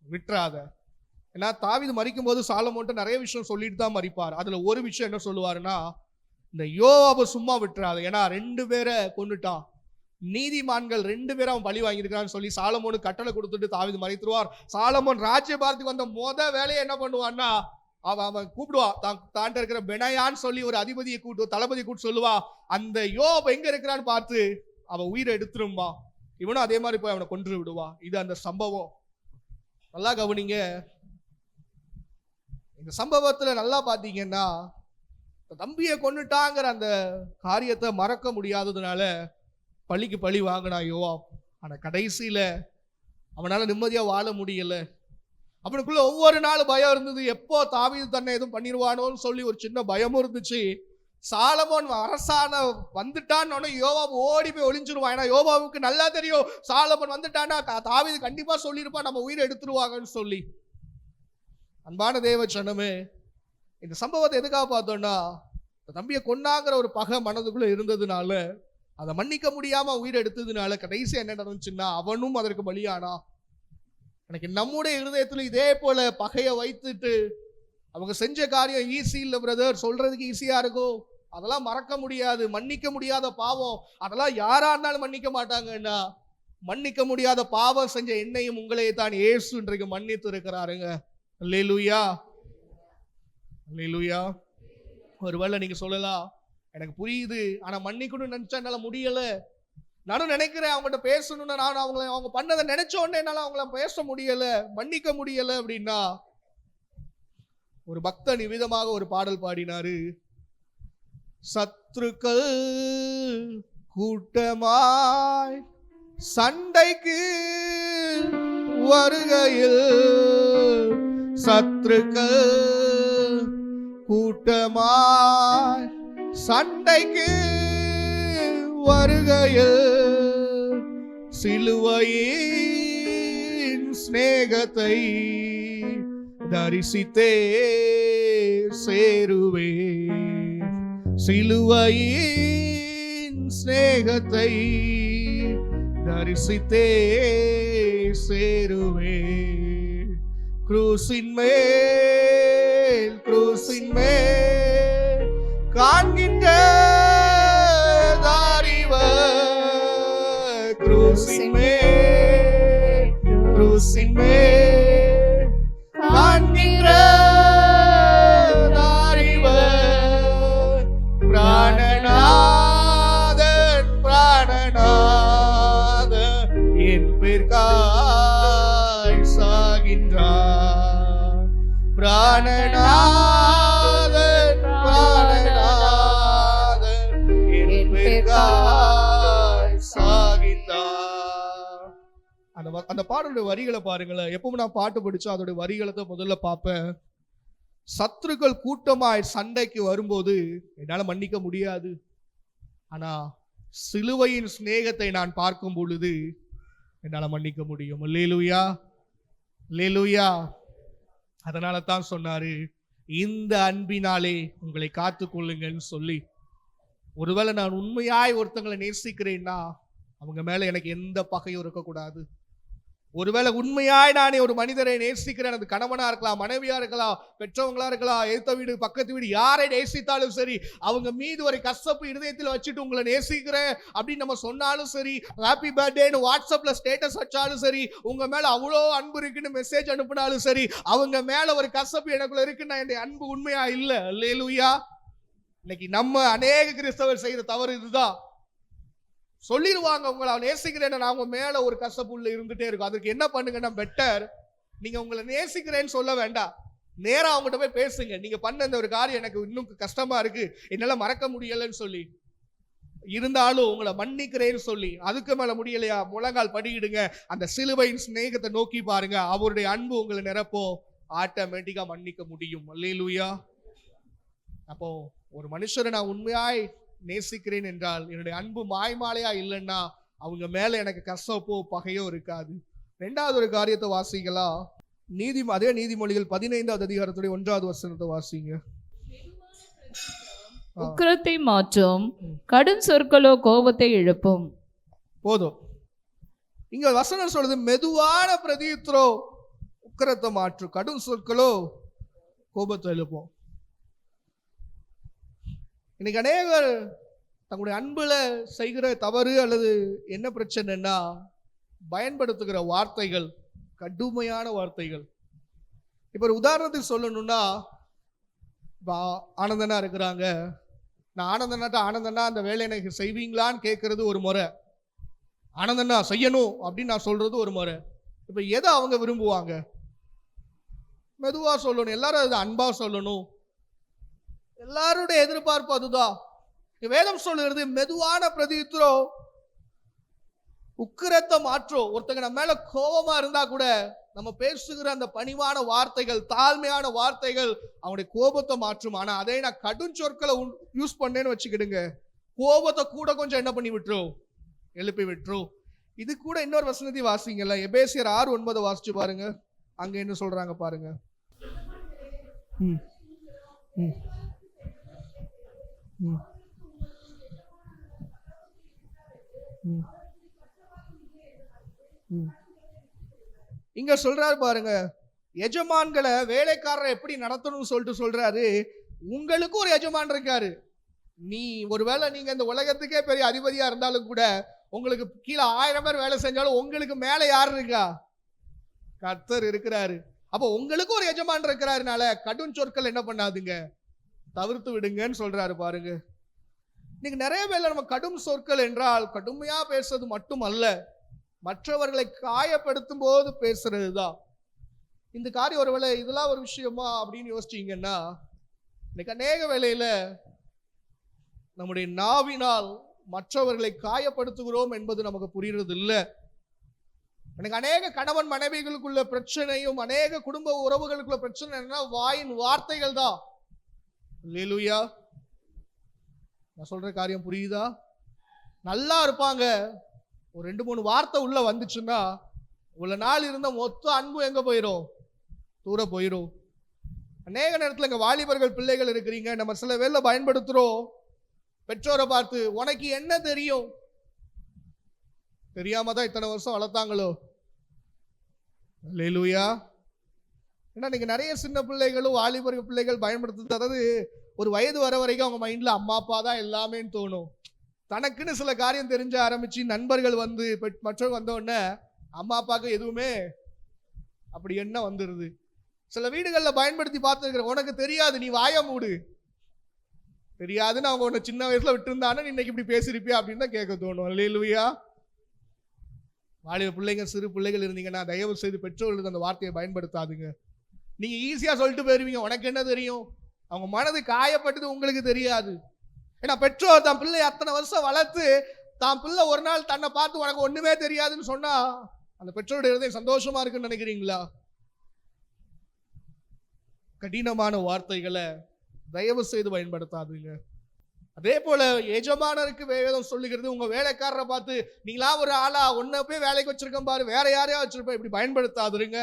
விட்டுறாத. ஏன்னா தாவீது மரிக்கும் போது சாலமோன்ட்ட நிறைய விஷயம் சொல்லிட்டு தான் மரிப்பார். அதுல ஒரு விஷயம் என்ன சொல்லுவாருன்னா, இந்த யோவாபை சும்மா விட்டுறாத, ஏன்னா 2 பேரை கொன்னுட்டான், நீதிமான்கள் 2 பேரை அவன் பழி வாங்கியிருக்கான்னு சொல்லி சாலமோனுக்கு கட்டளை கொடுத்துட்டு தாவீது மறித்துருவார். சாலமோன் ராஜ்யபாரத்துக்கு வந்த வேலையை என்ன பண்ணுவான்னா, அவன் கூப்பிடுவான், தாண்ட இருக்கிற பெனாயான்னு சொல்லி ஒரு அதிபதியை தளபதியை கூட்டு சொல்லுவா, அந்த யோவாப் எங்க இருக்கிறான்னு பார்த்து அவன் உயிரை எடுத்துரும்பா. இவனும் அதே மாதிரி போய் அவனை கொன்று விடுவா. இது அந்த சம்பவம். நல்லா கவனிங்க, இந்த சம்பவத்துல நல்லா பாத்தீங்கன்னா, தம்பியை கொன்னுட்டாங்கிற அந்த காரியத்தை மறக்க முடியாததுனால பழிக்கு பழி வாங்கினான் யோவாப். ஆனா கடைசியில அவனால நிம்மதியா வாழ முடியல. அவனுக்குள்ள ஒவ்வொரு நாள் பயம் இருந்தது, எப்போ தாவீது தன்னை எதுவும் பண்ணிடுவானோன்னு சொல்லி ஒரு சின்ன பயமும் இருந்துச்சு. சாலமோன் அரசான வந்துட்டான்னு யோவாப் ஓடி போய் ஒளிஞ்சிருவான். ஏன்னா யோவாவுக்கு நல்லா தெரியும், சாலமோன் வந்துட்டான்னா தாவீது கண்டிப்பா சொல்லியிருப்பான், நம்ம உயிரை எடுத்துருவாங்கன்னு சொல்லி. அன்பான தேவ ஜனமே, இந்த சம்பவத்தை எதுக்காக பார்த்தோம்னா, தம்பியை கொன்னாங்கிற ஒரு பகை மனதுக்குள்ள இருந்ததுனால, அதை மன்னிக்க முடியாம உயிரை எடுத்ததுனால கடைசி என்ன நடந்துச்சுன்னா, அவனும் அதற்கு பலியானா. எனக்கு நம்முடைய இருதயத்துல இதே போல பகையை வைத்துட்டு அவங்க செஞ்ச காரியம் ஈஸி இல்லை பிரதர், சொல்றதுக்கு ஈஸியா இருக்கும், அதெல்லாம் மறக்க முடியாது, மன்னிக்க முடியாத பாவம், அதெல்லாம் யாரா இருந்தாலும் மன்னிக்க மாட்டாங்கன்னா, மன்னிக்க முடியாத பாவம் செஞ்ச என்னையும் உங்களையே தான் இயேசு இன்றைக்கு மன்னித்து இருக்கிறாருங்க. அல்லேலூயா, அல்லேலூயா. ஒருவேளை நீங்க சொல்லலாம், எனக்கு புரியுது, ஆனா மன்னிக்கணும்னு நினைச்சா என்னால முடியல, நானும் நினைக்கிறேன் அவங்ககிட்ட பேசணும்னு, நான் அவங்க பண்ணதை நினைச்ச உடனே என்னால அவங்கள பேச முடியல, மன்னிக்க முடியல அப்படின்னா, ஒரு பக்தன் விதமாக ஒரு பாடல் பாடினாரு. சத்துருக்கள் கூட்டமாய் சண்டைக்கு வருகையில், சத்துருக்கள் கூட்டமாய் சண்டைக்கு வருகையில், சிலுவையின் சிநேகத்தை தரிசித்தே சேருவே, சிலுவையின் சிநேகத்தை தரிசித்தே சேருவே, க்ரூசின் மேல் காண்கின்ற தாரிவர், க்ரூசின் மேல் காண்கின்ற தாரிவர், பிராணநாதன் என் பேர்க்காய் சாகின்றார், பிராணநாதன் என் பேர்க்காய் சாகின்றார். அந்த பாடலுடைய வரிகளை பாருங்களேன். எப்பவும் நான் பாட்டு படிச்சா அதோட வரிகளை தான் முதல்ல பார்ப்பேன். சத்துருக்கள் கூட்டமாய் சண்டைக்கு வரும்போது என்னால மன்னிக்க முடியாது, ஆனா சிலுவையின் சிநேகத்தை நான் பார்க்கும் பொழுது என்னால மன்னிக்க முடியும். அல்லேலூயா, அல்லேலூயா. அதனால தான் சொன்னாரு, இந்த அன்பினாலே உங்களை காத்துக்கொள்ளுங்கன்னு சொல்லி. ஒருவேளை நான் உண்மையாய் ஒருத்தங்களை நேசிக்கிறேன்னா அவங்க மேல எனக்கு எந்த பகையும் இருக்கக்கூடாது. ஒருவேளை உண்மையாய் நானே ஒரு மனிதரை நேசிக்கிறேன், அது கணவனா இருக்கலாம், மனைவியா இருக்கலாம், பெற்றவங்களா இருக்கலாம், எதிர்த்த வீடு பக்கத்து வீடு, யாரை நேசித்தாலும் சரி, அவங்க மீது ஒரு கசப்பு இருதயத்தில் வச்சுட்டு உங்களை நேசிக்கிறேன் அப்படின்னு நம்ம சொன்னாலும் சரி, ஹாப்பி பர்த்டேன்னு வாட்ஸ்அப்ல ஸ்டேட்டஸ் வச்சாலும் சரி, உங்க மேல அவ்வளோ அன்பு இருக்குன்னு மெசேஜ் அனுப்பினாலும் சரி, அவங்க மேல ஒரு கசப்பு எனக்குள்ள இருக்குன்னா என்னுடைய அன்பு உண்மையா இல்லை. அல்லேலூயா. இன்னைக்கு நம்ம அநேக கிறிஸ்தவர் செய்யற தவறு இதுதான். சொல்லிடுவாங்க உங்களை நேசிக்கிறேன்னு, நான் உங்க மேல ஒரு கசப்பு உள்ள இருந்துட்டே இருக்கும். அதுக்கு என்ன பண்ணுங்கன்னா, பெட்டர் நீங்க உங்களை நேசிக்கிறேன்னு சொல்ல வேண்டாம், நேரா அவங்ககிட்ட போய் பேசுங்க. நீங்க பண்ண இந்த ஒரு காரியம் எனக்கு இன்னும் கஷ்டமா இருக்கு, என்னால மறக்க முடியலன்னு சொல்லி, இருந்தாலும் உங்களை மன்னிக்கிறேன்னு சொல்லி, அதுக்கு மேல முடியலையா முழங்கால் படியிடுங்க, அந்த சிலுவையின் சிநேகத்தை நோக்கி பாருங்க, அவருடைய அன்பு உங்களை நிரப்போ, ஆட்டோமேட்டிக்கா மன்னிக்க முடியும். அல்லேலூயா. அப்போ ஒரு மனுஷரை நான் உண்மையாய் நேசிக்கிறேன் என்றால் என்னுடைய அன்பு மாய்மாலையா இல்லைன்னா அவங்க மேல எனக்கு கசப்போ பகையோ இருக்காது. ரெண்டாவது ஒரு காரியத்தை வாசிங்களா, அதே நீதிமொழிகள் 15வது அதிகாரத்துடைய 1வது வசனத்தை வாசிங்க. உக்கிரத்தை மாற்றும், கடும் சொற்களோ கோபத்தை எழுப்பும். போதும். இங்க வசனம் சொல்றது, மெதுவான பிரதியுத்தரோ உக்கிரத்தை மாற்றும், கடும் சொற்களோ கோபத்தை எழுப்போம். இன்னைக்கு அநேகர் தங்களுடைய அன்புல செய்கிற தவறு அல்லது என்ன பிரச்சனைன்னா, பயன்படுத்துகிற வார்த்தைகள் கடுமையான வார்த்தைகள். இப்ப ஒரு உதாரணத்துக்கு சொல்லணும்னா, இப்போ ஆனந்தனா இருக்கிறாங்க, நான் ஆனந்தனா அந்த வேலையை எனக்கு செய்வீங்களான்னு கேட்கறது ஒரு முறை, ஆனந்தனா செய்யணும் அப்படின்னு நான் சொல்றது ஒரு முறை. இப்ப எதை அவங்க விரும்புவாங்க? மெதுவா சொல்லணும், எல்லாரும் அது அன்பா சொல்லணும், எல்லாருடைய எதிர்பார்ப்பு அதுதான். வேதம் சொல்லுகிறது, மெதுவான பிரதியுத்தரோ உக்கிரத்தை மாற்றோ. ஒருத்தங்க நம்ம மேல கோபமா இருந்தா கூட நம்ம பேசுகிற அந்த பணிவான வார்த்தைகள், தாழ்மையான வார்த்தைகள் அவனுடைய கோபத்தை மாற்றும். ஆனா அதே நான் கடும் சொற்களை யூஸ் பண்ணேன்னு வச்சுக்கிடுங்க, கோபத்தை கூட கொஞ்சம் என்ன பண்ணி விட்டுரும், எழுப்பி விட்டுரும். இது கூட இன்னொரு வசனத்தை வாசிங்கல்ல, எபேசியர் 6:9 வாசிச்சு பாருங்க, அங்க என்ன சொல்றாங்க பாருங்க. இங்க சொல்றாரு பாருங்க, எஜமான்களை வேலைக்காரரை எப்படி நடத்தணும்னு சொல்லிட்டு சொல்றாரு. உங்களுக்கு ஒரு எஜமான் இருக்காரு. நீ ஒருவேளை நீங்க இந்த உலகத்துக்கே பெரிய அதிபதியா இருந்தாலும் கூட, உங்களுக்கு கீழே 1000 பேர் வேலை செஞ்சாலும் உங்களுக்கு மேல யார் இருக்கா? கர்த்தர் இருக்கிறாரு. அப்போ உங்களுக்கு ஒரு எஜமான் இருக்கிறாருனால கடும் சொற்கள் என்ன பண்ணாதுங்க, தவிர்த்து விடுங்கன்னு சொல்றாரு பாருங்க. இன்னைக்கு நிறைய பேர்ல நம்ம கடும் சொற்கள் என்றால் கடுமையா பேசுறது மட்டும் அல்ல, மற்றவர்களை காயப்படுத்தும் போது பேசுறது தான். இந்த காரியம் ஒருவேளை இதெல்லாம் ஒரு விஷயமா அப்படின்னு யோசிச்சீங்கன்னா, இன்னைக்கு அநேக வேளையில நம்முடைய நாவினால் மற்றவர்களை காயப்படுத்துகிறோம் என்பது நமக்கு புரிகிறது இல்லை. எனக்கு அநேக கணவன் மனைவிகளுக்குள்ள பிரச்சனையும் அநேக குடும்ப உறவுகளுக்குள்ள பிரச்சனை என்னன்னா வாயின் வார்த்தைகள் தான். அல்லேலூயா. நான் சொல்ற காரியம் புரியுதா? நல்லா இருப்பாங்க, ஒரு 2-3 வார்த்தை உள்ள வந்துச்சுன்னா இவ்வளவு நாள் இருந்த மொத்த அன்பு எங்க போயிடும்? தூர போயிடும். அநேக நேரத்தில் இங்க வாலிபர்கள் பிள்ளைகள் இருக்கிறீங்க, நம்ம சில வேளை பயன்படுத்துறோம். பெற்றோரை பார்த்து உனக்கு என்ன தெரியும், தெரியாம தான் இத்தனை வருஷம் வளர்த்தாங்களோ. அல்லேலூயா. ஏன்னா நீங்க நிறைய சின்ன பிள்ளைகளும் வாலிபர்கள் பிள்ளைகள் பயன்படுத்துறது, அதாவது ஒரு வயது வர வரைக்கும் அவங்க மைண்ட்ல அம்மா அப்பா தான் எல்லாமேன்னு தோணும். தனக்குன்னு சில காரியம் தெரிஞ்ச ஆரம்பிச்சு நண்பர்கள் வந்து மற்றவங்க வந்த உடனே அம்மா அப்பாவுக்கு எதுவுமே அப்படி என்ன வந்துருது. சில வீடுகளில் பயன்படுத்தி பார்த்துருக்கிற, உனக்கு தெரியாது நீ வாய மூடு, தெரியாதுன்னு அவங்க உன்னை சின்ன வயசுல விட்டுருந்தானே இன்னைக்கு இப்படி பேசிருப்பியா அப்படின்னு தான் கேட்க தோணும். அல்லேலூயா. வாலிப பிள்ளைங்க சிறு பிள்ளைகள் இருந்தீங்கன்னா தயவு செய்து பெற்றோர்களுக்கு அந்த வார்த்தையை பயன்படுத்தாதுங்க. நீங்க ஈஸியா சொல்லிட்டு போயிருவீங்க உனக்கு என்ன தெரியும். அவங்க மனது காயப்பட்டது உங்களுக்கு தெரியாது. ஏன்னா பெற்றோர் தான் பிள்ளை அத்தனை வருஷம் வளர்த்து தான் பிள்ளை ஒரு நாள் தன்னை பார்த்து உனக்கு ஒண்ணுமே தெரியாதுன்னு சொன்னா அந்த பெற்றோருடைய இருதயம் சந்தோஷமா இருக்குன்னு நினைக்கிறீங்களா? கடினமான வார்த்தைகளை தயவு செய்து பயன்படுத்தாதுங்க. அதே போல எஜமானருக்கு வேதம் சொல்லுகிறது, உங்க வேலைக்காரரை பார்த்து நீங்களா ஒரு ஆளா ஒன்ன போய் வேலைக்கு வச்சிருக்கேன் பாரு, வேற யாரையா வச்சிருப்பேன், இப்படி பயன்படுத்தாதுருங்க.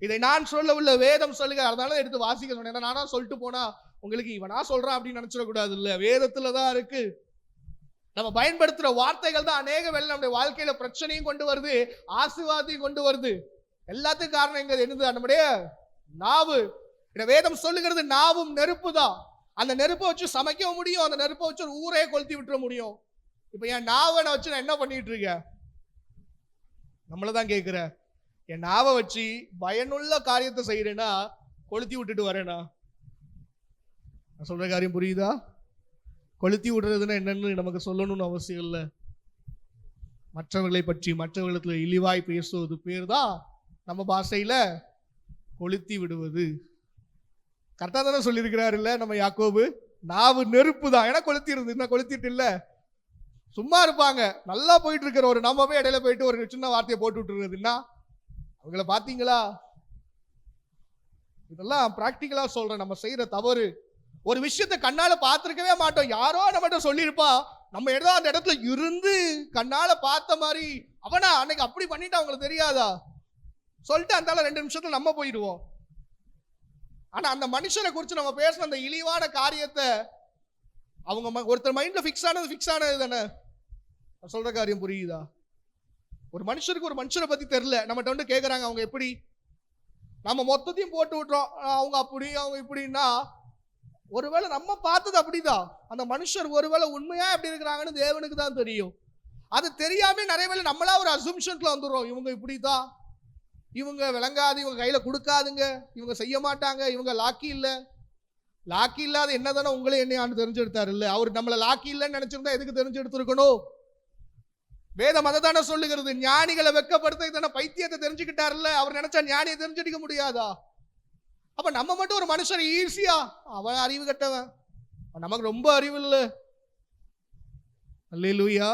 இதை நான் சொல்ல உள்ள வேதம் சொல்லுங்க. அதனால எடுத்து வாசிக்க சொன்னேன். நானா சொல்லிட்டு போனா உங்களுக்கு இவனா சொல்றான் அப்படின்னு நினைச்சிடக்கூடாது. இல்ல, வேதத்துலதான் இருக்கு. நம்ம பயன்படுத்துற வார்த்தைகள் தான் அநேக வேளை நம்முடைய வாழ்க்கையில பிரச்சனையும் கொண்டு வருது, ஆசீர்வாதத்தையும் கொண்டு வருது. எல்லாத்துக்கும் காரணம் எங்க என்னது? நம்முடைய நாவு. வேதம் சொல்லுகிறது நாவும் நெருப்பு தான். அந்த நெருப்பை வச்சு சமைக்க முடியும், அந்த நெருப்பை வச்சு ஒரு ஊரையே கொளுத்தி விட்டுற முடியும். இப்ப என் நாவை வச்சு நான் என்ன பண்ணிட்டு இருக்கேன்? நம்மளதான் கேட்கிற, என் நாவை வச்சு பயனுள்ள காரியத்தை செய்யறேன்னா கொளுத்தி விட்டுட்டு வரேனா? நான் சொல்ற காரியம் புரியுதா? கொளுத்தி விடுறதுன்னா என்னன்னு நமக்கு சொல்லணும்னு அவசியம் இல்லை. மற்றவர்களை பற்றி மற்றவர்களுக்கு இழிவாய் பேசுவது பேர் தான் நம்ம பாஷையில கொளுத்தி விடுவது. கரெக்டா தானே சொல்லியிருக்கிறாரு இல்ல நம்ம யாக்கோபு? நாவு நெருப்பு தான். ஏன்னா கொளுத்திடுது, என்ன கொளுத்திட்டு இல்ல, சும்மா இருப்பாங்க. நல்லா போயிட்டு இருக்கிற ஒரு நம்ம போய் இடையில போயிட்டு ஒரு சின்ன வார்த்தையை போட்டு விட்டுருக்குதுன்னா அவங்கள பாத்தீங்களா? இதெல்லாம் பிராக்டிக்கலா சொல்றேன். நம்ம செய்யற தவறு. ஒரு விஷயத்தை கண்ணால பார்த்திருக்கவே மாட்டோம், யாரோ நம்மகிட்ட சொல்லியிருப்பா, நம்ம ஏதோ அந்த இடத்துல இருந்து கண்ணால பார்த்த மாதிரி, அவனா அன்னைக்கு அப்படி பண்ணிட்டு அவங்களுக்கு தெரியாதா சொல்லிட்டு அந்த 2 நிமிஷத்துல நம்ம போயிடுவோம். ஆனா அந்த மனுஷனை குறித்து நம்ம பேசுற அந்த இழிவான காரியத்தை அவங்க ஒருத்தர் மைண்ட்ல ஃபிக்ஸ் ஆனது தானே. சொல்ற காரியம் புரியுதா? ஒரு மனுஷருக்கு ஒரு மனுஷரை பத்தி தெரியல, நம்மகிட்ட வந்து கேட்கறாங்க அவங்க எப்படி, நம்ம மொத்தத்தையும் போட்டு விட்டுறோம், அவங்க அப்படி அவங்க இப்படின்னா ஒருவேளை நம்ம பார்த்தது அப்படிதான், அந்த மனுஷர் ஒருவேளை உண்மையா எப்படி இருக்கிறாங்கன்னு தேவனுக்கு தான் தெரியும். அது தெரியாம நிறைய வேளை நம்மளா ஒரு அசம்ஷன்ல வந்துடுறோம். இவங்க இப்படிதான், இவங்க விளங்காது, இவங்க கையில கொடுக்காதுங்க, இவங்க செய்ய மாட்டாங்க, இவங்க லாக்கி இல்ல. லாக்கி இல்லாத என்னதானே உங்களே என்னையான்னு தெரிஞ்செடுத்தாரு இல்ல. அவர் நம்மள லாக்கி இல்லைன்னு நினைச்சிருந்தா எதுக்கு தெரிஞ்செடுத்திருக்கணும்? வேதம் அதை தானே சொல்லுகிறது. ஞானிகளை வெக்கப்படுத்த தானே பைத்தியத்தை தெரிஞ்சுக்கிட்டாருல்ல. அவர் நினைச்சா ஞானியை தெரிஞ்சுக்க முடியாதா? அப்ப நம்ம மட்டும் ஒரு மனுஷன் ஈஸியா, அவன் அறிவு கட்டவன், நமக்கு ரொம்ப அறிவு இல்லை. அல்லேலூயா.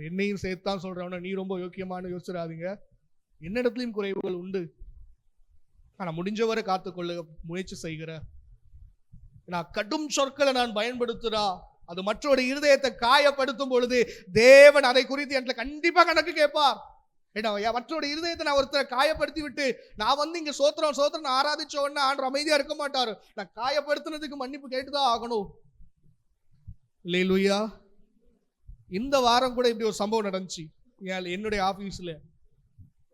என்னையும் சேர்த்தான் சொல்றவன நீ ரொம்ப யோக்கியமான யோசிச்சிடாதீங்க. என்னிடத்திலையும் குறைவுகள் உண்டு, ஆனா முடிஞ்சவரை காத்துக்கொள்ள முயற்சி செய்கிற. கடும் சொற்களை நான் பயன்படுத்துறா, அது மற்றொரு இருதயத்தை காயப்படுத்தும் பொழுது தேவன் அதை குறித்து என்கிட்ட கண்டிப்பா கணக்கு கேட்பார். மற்றொரு இருதயத்தை நான் ஒருத்தரை காயப்படுத்தி விட்டு நான் இங்க சோத்திரம் ஆராதிச்ச உடனே ஆண்டவர் அமைதியா இருக்க மாட்டாரு. நான் காயப்படுத்தினதுக்கு மன்னிப்பு கேட்டுதான் ஆகணும். அல்லேலூயா. இந்த வாரம் கூட இப்படி ஒரு சம்பவம் நடந்துச்சு என்னுடைய ஆபீஸ்ல.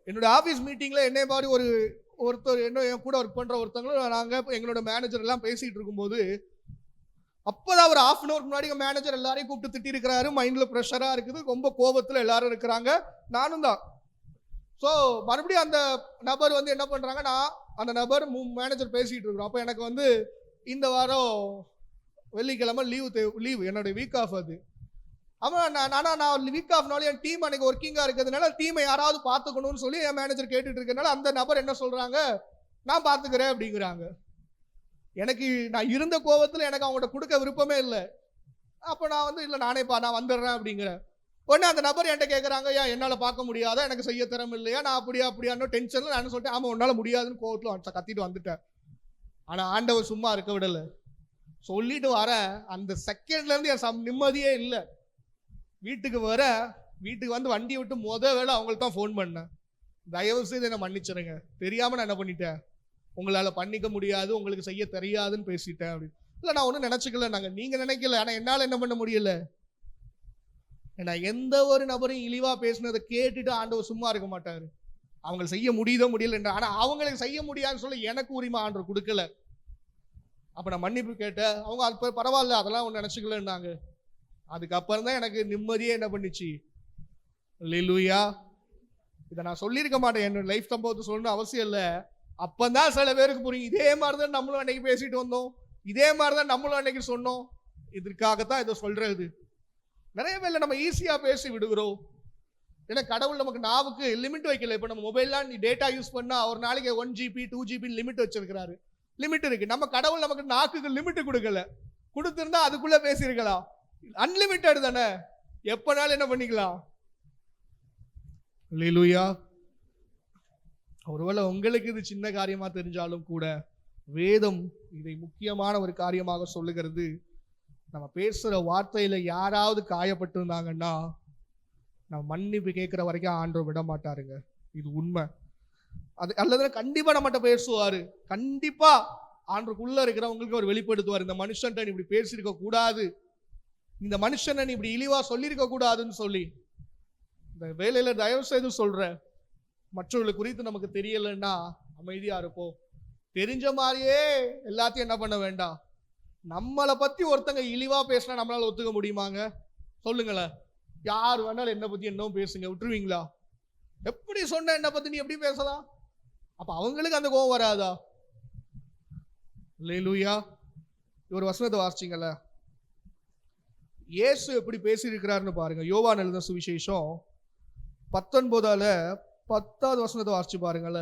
என்னோட ஆஃபீஸ் மீட்டிங்ல என்னை மாதிரி ஒருத்தர் என்ன என் கூட ஒர்க் பண்ற ஒருத்தவங்களும் நாங்கள் எங்களோட மேனேஜர் எல்லாம் பேசிட்டு இருக்கும்போது அப்போதான் ஒரு ½ hour முன்னாடி மேனேஜர் எல்லாரையும் கூப்பிட்டு திட்டி இருக்கிறாரு. மைண்ட்ல ப்ரெஷரா இருக்குது, ரொம்ப கோபத்தில் எல்லாரும் இருக்கிறாங்க, நானும் தான். ஸோ மறுபடியும் அந்த நபர் என்ன பண்றாங்கன்னா, அந்த நபர் மேனேஜர் பேசிட்டு இருக்கிறோம். அப்போ எனக்கு இந்த வாரம் வெள்ளிக்கிழமை லீவ் என்னோட வீக் ஆஃப். அது ஆமாம், நான் வீக் ஆஃப்னால என் டீம் அன்னைக்கு ஒர்க்கிங்காக இருக்கிறதுனால டீமை யாராவது பார்த்துக்கணும்னு சொல்லி என் மேனேஜர் கேட்டுட்டு இருக்கனால அந்த நபர் என்ன சொல்றாங்க, நான் பார்த்துக்கிறேன் அப்படிங்கிறாங்க. நான் இருந்த கோபத்தில் எனக்கு அவங்கள்ட்ட கொடுக்க விருப்பமே இல்லை. அப்போ நான் இல்லை நான் வந்துடுறேன் அப்படிங்கிறேன். உடனே அந்த நபர் என்கிட்ட கேட்குறாங்க, ஏன் என்னால் பார்க்க முடியாதா, எனக்கு செய்ய திறமை இல்லையா, நான் அப்படியான்னு டென்ஷனில் நான் சொல்லிட்டேன், ஆமாம் உன்னால் முடியாதுன்னு கோவத்தில் கத்திட்டு வந்துட்டேன். ஆனால் ஆண்டவர் சும்மா இருக்க விடலை. சொல்லிட்டு வர அந்த செகண்ட்லேருந்து என் நிம்மதியே இல்லை. வீட்டுக்கு வந்து வண்டியை விட்டு வேளை அவங்களுக்கு தான் ஃபோன் பண்ணேன், தயவு செய்து என்னை மன்னிச்சிருங்க, தெரியாமல் நான் என்ன பண்ணிட்டேன், உங்களால் பண்ணிக்க முடியாது, உங்களுக்கு செய்ய தெரியாதுன்னு பேசிட்டேன் அப்படின்னு. இல்லை நான் ஒன்றும் நினச்சிக்கல, நீங்கள் நினைக்கல, ஆனால் என்னால் என்ன பண்ண முடியல. ஏன்னா எந்த ஒரு நபரும் இழிவா பேசினதை கேட்டுட்டு ஆண்டவர் சும்மா இருக்க மாட்டாரு. அவங்க செய்ய முடியல என்ற, ஆனால் அவங்களுக்கு செய்ய முடியாதுன்னு சொல்லி எனக்கு உரிமை ஆண்டவர் கொடுக்கல. அப்போ நான் மன்னிப்பு கேட்டேன். அவங்க அது பரவாயில்ல, அதெல்லாம் ஒன்று நினச்சிக்கலன்னாங்க. அதுக்கப்புறம் தான் எனக்கு நிம்மதியே என்ன பண்ணிச்சு. அல்லேலூயா. இதை நான் சொல்லியிருக்க மாட்டேன், என்னோட லைஃப் சம்பவத்தை சொல்லணும்னு அவசியம் இல்லை. அப்பந்தான் சில பேருக்கு புரியும், இதே மாதிரி தான் நம்மளும் அன்னைக்கு பேசிட்டு வந்தோம், இதே மாதிரி தான் நம்மளும் அன்னைக்கு சொன்னோம். இதற்காகத்தான் இதை சொல்றது. நிறைய பேர்ல நம்ம ஈஸியா பேசி விடுகிறோம். ஏன்னா கடவுள் நமக்கு நாவுக்கு லிமிட் வைக்கல. இப்போ நம்ம மொபைல்லாம் நீ டேட்டா யூஸ் பண்ணா ஒரு நாளைக்கு 1 GB 2 GB லிமிட் வச்சிருக்கிறாரு. லிமிட் இருக்கு. நம்ம கடவுள் நமக்கு நாக்குக்கு லிமிட் கொடுக்கல. கொடுத்திருந்தா அதுக்குள்ள பேசியிருக்கலாம். அன்லிமிட்டட் தானே, எப்பனாலும் என்ன பண்ணிக்கலாம். அல்லேலூயா. ஒருவேளை உங்களுக்கு இது சின்ன காரியமா தெரிஞ்சாலும் கூட வேதம் இதை முக்கியமான ஒரு காரியமாக சொல்லுகிறது. நம்ம பேசுற வார்த்தையில யாராவது காயப்பட்டு இருந்தாங்கன்னா நம்ம மன்னிப்பு கேட்கிற வரைக்கும் ஆண்டவர் விட மாட்டாருங்க. இது உண்மை. அது அல்லது கண்டிப்பா நம்மகிட்ட பேசுவாரு. கண்டிப்பா ஆண்டவருக்குள்ள இருக்கிறவங்களுக்கு அவர் வெளிப்படுத்துவார். இந்த மனுஷன்ட்ட நீ இப்படி பேசியிருக்க கூடாது, இந்த மனுஷனை நீ இப்படி இழிவா சொல்லியிருக்க கூடாதுன்னு சொல்லி. இந்த வேலையில தயவு செய்து சொல்றேன், மற்றவர்களை குறித்து நமக்கு தெரியலைன்னா அமைதியா இருப்போம். தெரிஞ்ச மாதிரியே எல்லாத்தையும் என்ன பண்ண வேண்டாம். நம்மளை பத்தி ஒருத்தங்க இழிவா பேசினா நம்மளால ஒத்துக்க முடியுமாங்க? சொல்லுங்களேன். யார் வேணாலும் என்ன பத்தி என்னவும் பேசுங்க, விட்டுருவீங்களா? எப்படி சொன்ன என்ன பத்தி நீ எப்படி பேசலாம்? அப்ப அவங்களுக்கு அந்த கோபம் வராதா? அல்லேலூயா. ஒரு வசனத்தை வாசிச்சீங்கல்ல, இயேசு எப்படி பேசியிருக்கிறாருன்னு பாருங்க. யோவான் எழுதின சுவிசேஷம் 19:10 வசனத்தை வாசிச்சு பாருங்கல்ல.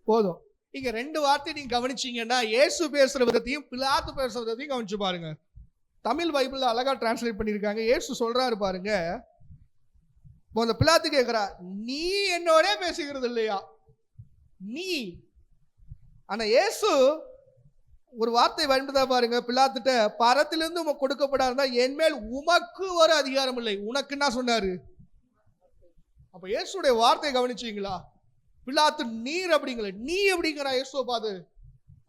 போதும். இங்க 2 வார்த்தை நீங்க கவனிச்சீங்கன்னா, இயேசு பேசுற விதத்தையும் பிலாத்து பேசுற விதத்தையும் கவனிச்சு பாருங்க. தமிழ் பைபிள்ல அழகா டிரான்ஸ்லேட் பண்ணியிருக்காங்க. இயேசு சொல்றாரு பாருங்க, அந்த பிலாத்து கேட்கிறா, நீ என்னோட பேசுகிறது இல்லையா? நீ. ஆனா இயேசு ஒரு வார்த்தை பயன்படுத்தா பாருங்க, பிலாத்துட்ட, பரத்திலிருந்து உமக்கு கொடுக்கப்படாதா என் மேல் உமக்கு ஒரு அதிகாரம் இல்லை. உனக்குன்னா சொன்னாரு. அப்ப இயேசுடைய வார்த்தை கவனிச்சீங்களா? பிலாத்து நீர் அப்படிங்கல, நீ அப்படிங்கிற இயேசுவை பார்த்து.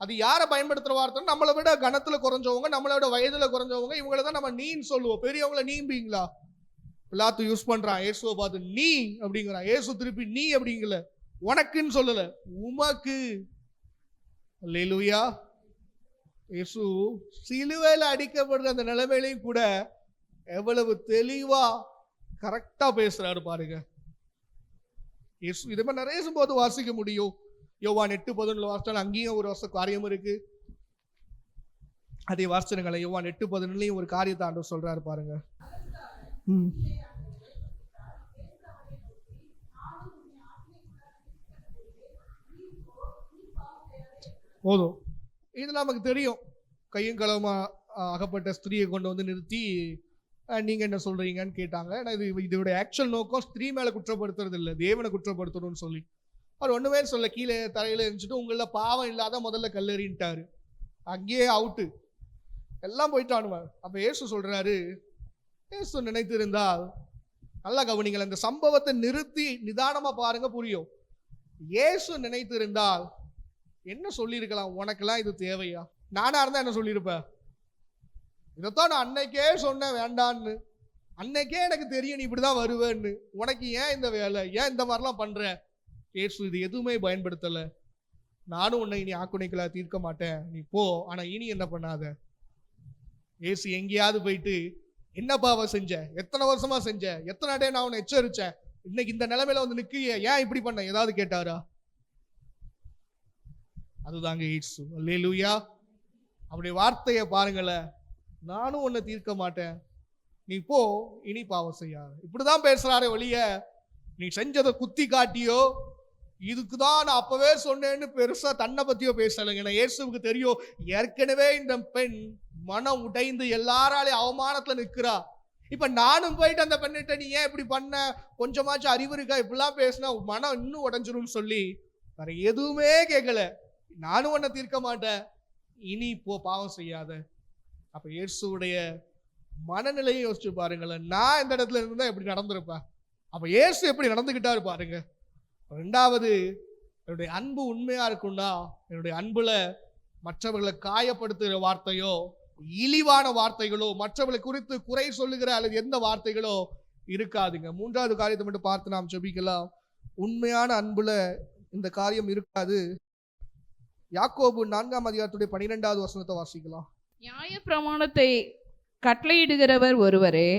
அது யாரை பயன்படுத்துற வார்த்தை? நம்மளை விட கனத்துல குறைஞ்சவங்க, நம்மளை விட வயதுல குறைஞ்சவங்க, இவங்களை தான் நம்ம நீன்னு சொல்லுவோம். பெரியவங்களை நீம்பீங்களா? பிலாத்து யூஸ் பண்றான் இயேசுவை பார்த்து, நீ அப்படிங்கிறான். இயேசு திருப்பி நீ அப்படிங்கல, உனக்குன்னு சொல்லல, உமக்கு. அல்லேலூயா. இயேசு சிலுவையில் அடிக்கப்படுற அந்த நிலைமையிலையும் கூட எவ்வளவு தெளிவா கரெக்டா பேசுறாரு பாருங்க. இயேசு இதே மாதிரி நிறைய போது வாசிக்க முடியும். யோவான் 8:11 வாசிச்சாலும் அங்கேயும் ஒரு காரியம் இருக்கு. அதே வாசிச்சுங்களேன். யோவான் 8:11 ஒரு காரியத்தை ஆண்டவர் சொல்றாரு பாருங்க. போதும். இது நமக்கு தெரியும். கையும் களவுமா அகப்பட்ட ஸ்திரீயை கொண்டு வந்து நிறுத்தி நீங்க என்ன சொல்றீங்கன்னு கேட்டாங்க. இதோட ஆக்சுவல் நோக்கம் ஸ்திரீ மேல குற்றப்படுத்துறது இல்லை, தேவனை குற்றப்படுத்தணும்னு சொல்லி. அவர் ஒண்ணுமே சொல்ல, கீழே தரையில இருந்துச்சுட்டு உங்கள பாவம் இல்லாத முதல்ல கல்லெறின்ட்டாரு. அங்கேயே அவுட்டு. எல்லாம் போயிட்டானுவ. அப்ப இயேசு சொல்றாரு, இயேசு நினைத்திருந்தால், நல்லா கவனிங்கள், அந்த சம்பவத்தை நிறுத்தி நிதானமா பாருங்க, புரியும். இயேசு நினைத்திருந்தால் என்ன சொல்லியிருக்கலாம்? உனக்கெல்லாம் இது தேவையா? நானா இருந்தா என்ன சொல்லியிருப்பேன்? இதைத்தான் நான் அன்னைக்கே சொன்னேன் வேண்டான்னு, அன்னைக்கே எனக்கு தெரியும் நீ இப்படிதான் வருவேன்னு, உனக்கு ஏன் இந்த வேலை, ஏன் இந்த மாதிரிலாம் பண்ற? இயேசு இது எதுவுமே பயன்படுத்தல. நானும் உன்னை இனி ஆக்குனைகளா தீர்க்க மாட்டேன், நீ போ, ஆனா இனி என்ன பண்ணாத. இயேசு எங்கேயாவது போயிட்டு என்ன பாவம் செஞ்ச, எத்தனை வருஷமா செஞ்ச, எத்தனை டே நான் உன்னை எச்சரிச்சேன், இன்னைக்கு இந்த நிலைமையில வந்து நிக்கிய, ஏன் இப்படி பண்ண, ஏதாவது கேட்டாரா? அதுதாங்க இயேசு. அல்லேலூயா. அப்படி வார்த்தையை பாருங்களேன், நானும் உன்னை தீர்க்க மாட்டேன், நீ போ, இனி பாவம் செய்யாத. இப்படிதான் பேசுறாரே ஒழிய நீ செஞ்சதை குத்தி காட்டியோ, இதுக்குதான் நான் அப்பவே சொன்னேன்னு பெருசா தன்னை பத்தியோ பேசலைங்க. ஏன்னா இயேசுவுக்கு தெரியும், ஏற்கனவே இந்த பெண் மனம் உடைந்து எல்லாராலையும் அவமானத்துல நிற்கிறா. இப்ப நானும் போயிட்டு அந்த பெண்ணிட்ட நீ ஏன் இப்படி பண்ண, கொஞ்சமாச்சும் அறிவு இருக்கா, இப்படிலாம் பேசினா மனம் இன்னும் உடைஞ்சிரும் சொல்லி வேற எதுவுமே கேட்கல. நானும் உன்னை தீர்க்க மாட்டேன், இனி இப்போ பாவம் செய்யாத. அப்ப இயேசுடைய மனநிலையை யோசிச்சு பாருங்களேன். நான் இந்த இடத்துல இருந்தா எப்படி நடந்திருப்பேன், அப்ப இயேசு எப்படி நடந்துகிட்டாரு பாருங்க. ரெண்டாவது, என்னுடைய அன்பு உண்மையா இருக்கும்னா, என்னுடைய அன்புல மற்றவர்களை காயப்படுத்துகிற வார்த்தையோ, இழிவான வார்த்தைகளோ, மற்றவர்களை குறித்து குறை சொல்லுகிற அல்லது எந்த வார்த்தைகளோ இருக்காதுங்க. மூன்றாவது காரியத்தை மட்டும் பார்த்து நாம் ஜெபிக்கலாம். உண்மையான அன்புல இந்த காரியம் இருக்காது. யாக்கோபு 4ஆம் அதிகாரத்துடைய 12வது வசனத்தை வாசிக்கலாம். நியாய பிரமாணத்தை கட்டளையிடுகிறவர் ஒருவரே,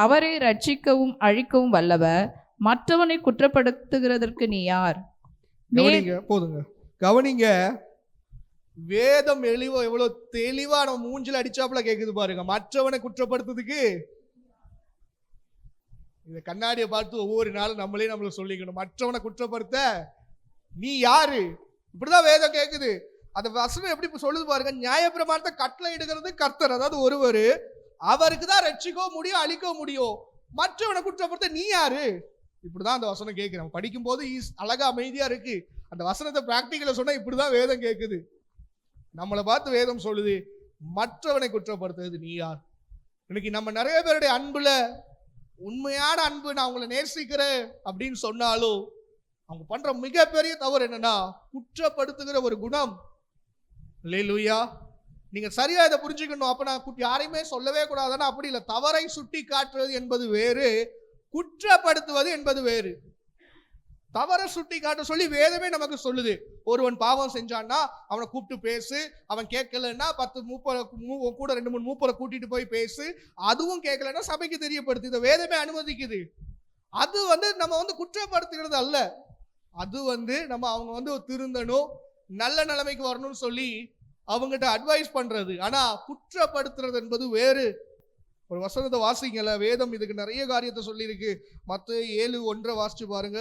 அவரை ரட்சிக்கவும் அழிக்கவும் வல்லவர். மற்றவனை குற்றப்படுத்துகிறதற்கு நீ யார்? கவனிங்க, போதுங்க, கவனிங்க. வேதம் எவ்வளவு தெளிவா நம்ம மூஞ்சில அடிச்சாப்புல கேக்குது பாருங்க. மற்றவனை குற்றப்படுத்துறதுக்கு, இந்த கண்ணாடியை பார்த்து ஒவ்வொரு நாளும் நம்மளை சொல்லிக்கணும், மற்றவனை குற்றப்படுத்த நீ யாரு? இப்படிதான் வேதம் கேக்குது. அந்த வசனம் எப்படி சொல்லுது பாருங்க. நியாயப்பிரமாணத்தை கட்டளை இடுகிறது கர்த்தர், அதாவது ஒருவர், அவருக்கு தான் ரட்சிக்கவும் முடியும் அழிக்கவும் முடியும். மற்றவனை குற்றப்படுத்த நீ யாரு? இப்படிதான் அந்த வசனம் கேட்கு. நம்ம படிக்கும் போது அழகா அமைதியா இருக்கு. அந்த வசனத்தை பிராக்டிக்கலா சொன்னா இப்படிதான் வேதம் கேட்குது. நம்மளை பார்த்து வேதம் சொல்லுது, மற்றவனை குற்றப்படுத்துறது நீ யார்? இன்னைக்கு நம்ம நிறைய பேருடைய அன்புல, உண்மையான அன்பு, நான் அவங்களை நேசிக்கிறேன் அப்படின்னு சொன்னாலும் அவங்க பண்ற மிகப்பெரிய தவறு என்னன்னா, குற்றப்படுத்துகிற ஒரு குணம். அல்லேலூயா. நீங்க சரியா இதை புரிஞ்சுக்கணும். அப்ப நான் யாரையுமே சொல்லவே கூடாதுன்னா அப்படி இல்லை. தவறை சுட்டி காட்டுறது என்பது வேறு, குற்றப்படுத்துவது என்பது வேறு. தவறை சுட்டி காட்ட சொல்லி வேதமே நமக்கு சொல்லுது. ஒருவன் பாவம் செஞ்சான்னா அவனை கூப்பிட்டு பேசு, அவன் கேட்கலன்னா 10 மூப்பரை கூட 2-3 மூப்பரை கூட்டிட்டு போய் பேசு, அதுவும் கேட்கலன்னா சபைக்கு தெரியப்படுத்து. இதை வேதமே அனுமதிக்குது. அது நம்ம குற்றப்படுத்துகிறது அல்ல, அது நம்ம அவங்க திருந்தணும், நல்ல நிலைமைக்கு வரணும்னு சொல்லி அவங்ககிட்ட அட்வைஸ் பண்றது. ஆனா குற்றப்படுத்துறது என்பது வேறு. ஒரு வசனத்தை வாசிக்கல, வேதம் இதுக்கு நிறைய காரியத்தை சொல்லி இருக்கு. மத்தேயு 7:1 வாசிச்சு பாருங்க.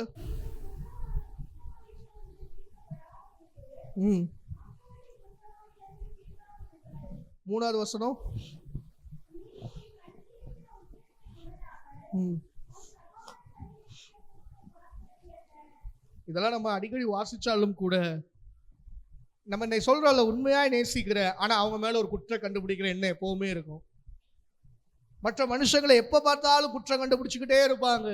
3வது வசனம். இதெல்லாம் நம்ம அடிக்கடி வாசிச்சாலும் கூட, நம்ம என்னை சொல்றோம்ல, உண்மையாய் நேசிக்கிற, ஆனா அவங்க மேல ஒரு குற்றம் கண்டுபிடிக்கிற என்ன எப்பவுமே இருக்கும். மற்ற மனுஷங்களை எப்ப பார்த்தாலும் குற்றம் கண்டுபிடிச்சுக்கிட்டே இருப்பாங்க.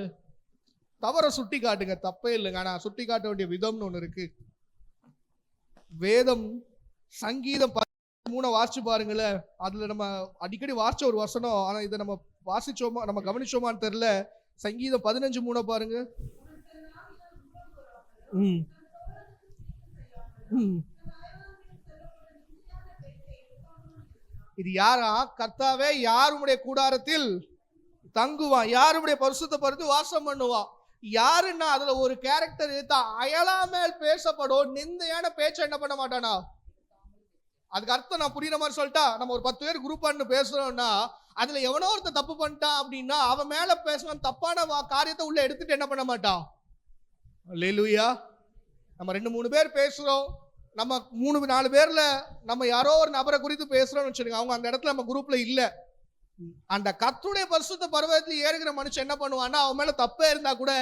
தவற சுட்டி காட்டுங்க, தப்பே இல்லைங்க, ஆனா சுட்டி காட்ட வேண்டிய விதம்னு ஒண்ணு இருக்கு. வேதம் சங்கீதம் 13 வாசிச்சு பாருங்களேன். அதுல நம்ம அடிக்கடி வாசிச்ச ஒரு வசனம், ஆனா இதை நம்ம வாசிச்சோமா, நம்ம கவனிச்சோமான்னு தெரியல. சங்கீதம் 15:3 பாருங்க. இது யாரா? கர்த்தாவே யார் உம்முடைய கூடாரத்தில் தங்குவான், யார் உம்முடைய பரிசுத்த பரிந்து வாசம் பண்ணுவான். யாருன்னா அதுல ஒரு கேரக்டர் அயலா மேல் பேசப்படும் நிந்தையான பேச்சை என்ன பண்ண மாட்டானா? அதுக்கு அர்த்தம் நான் புரியுற மாதிரி சொல்லிட்டா, நம்ம ஒரு 10 பேர் குரூப் பண்ணு பேசுறோம்னா, அதுல எவனோ ஒருத்தர் தப்பு பண்ணிட்டான் அப்படின்னா அவன் மேல பேசணும் தப்பான காரியத்தை உள்ள எடுத்துட்டு என்ன பண்ண மாட்டான். அல்லேலூயா. நம்ம 2-3 பேர் பேசுறோம், நம்ம 3-4 பேர்ல நம்ம யாரோ ஒரு நபரை குறித்து பேசுறோம்னு வச்சுருங்க, அவங்க அந்த இடத்துல நம்ம குரூப்ல இல்ல. அந்த கர்த்தருடைய பரிசுத்த பர்வதத்தில் ஏறுகிற மனுஷன் என்ன பண்ணுவான்னா, அவன் மேல தப்பே இருந்தா கூட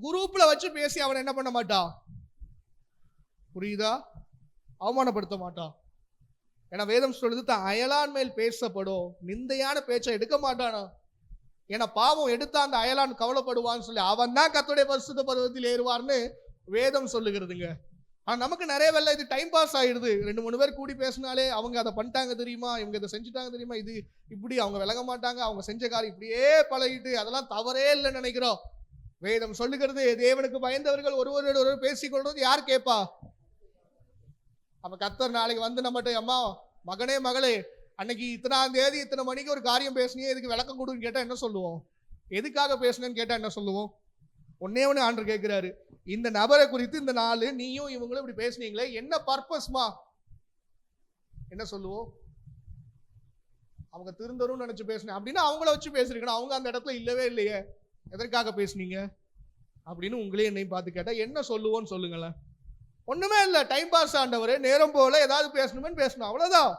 குரூப்ல வச்சு பேசி அவனை என்ன பண்ண மாட்டான், புரியுதா, அவமானப்படுத்த மாட்டான். ஏன்னா வேதம் சொல்லுது தான் அயலான் மேல் பேசப்படும், நிந்தையான பேச்சை எடுக்க மாட்டானா. ஏன்னா பாவம் எடுத்தா அந்த அயலான் கவலைப்படுவான்னு சொல்லி அவன் தான் கர்த்தருடைய பரிசுத்த பர்வதத்தில் ஏறுவார்னு வேதம் சொல்லுகிறதுங்க. ஆனா நமக்கு நிறைய வேலை இது டைம் பாஸ் ஆயிடுது. 2-3 பேர் கூடி பேசினாலே அவங்க அதை பண்ணிட்டாங்க தெரியுமா, இவங்க இதை செஞ்சுட்டாங்க தெரியுமா, இது இப்படி அவங்க விலக மாட்டாங்க, அவங்க செஞ்ச காரியம் இப்படியே பழகிட்டு அதெல்லாம் தவறே இல்லைன்னு நினைக்கிறோம். வேதம் சொல்லுகிறது தேவனுக்கு பயந்தவர்கள் ஒருவரோடு பேசிக்கொள்றது யார் கேட்பா? அப்ப கர்த்தர் நாளைக்கு வந்து நம்மகிட்ட, அம்மா மகனே மகளே அன்னைக்கு இத்தனாம் தேதி இத்தனை மணிக்கு ஒரு காரியம் பேசுனீங்க, எதுக்கு விளக்கம் கொடுன்னு கேட்டா என்ன சொல்லுவோம்? எதுக்காக பேசுனேன்னு கேட்டா என்ன சொல்லுவோம்? ஒன்னே ஒன்று ஆண்டவர் கேட்கிறாரு, இந்த நபரை குறித்து இந்த நாள் நீயும் இவங்களும் இப்படி பேசுனீங்களே என்ன பர்பஸ்மா? என்ன சொல்லுவோம்? அவங்க திருந்தரும் நினைச்சு பேசுனேன் அப்படின்னா அவங்கள வச்சு பேசிருக்கணும். அவங்க அந்த இடத்துல இல்லவே இல்லையே, எதற்காக பேசுனீங்க அப்படின்னு உங்களே என்னையும் பார்த்து கேட்டா என்ன சொல்லுவோன்னு சொல்லுங்களேன். ஒண்ணுமே இல்லை, டைம் பாஸ் ஆண்டவர், நேரம் போல ஏதாவது பேசணுமேன்னு பேசணும், அவ்வளவுதான்.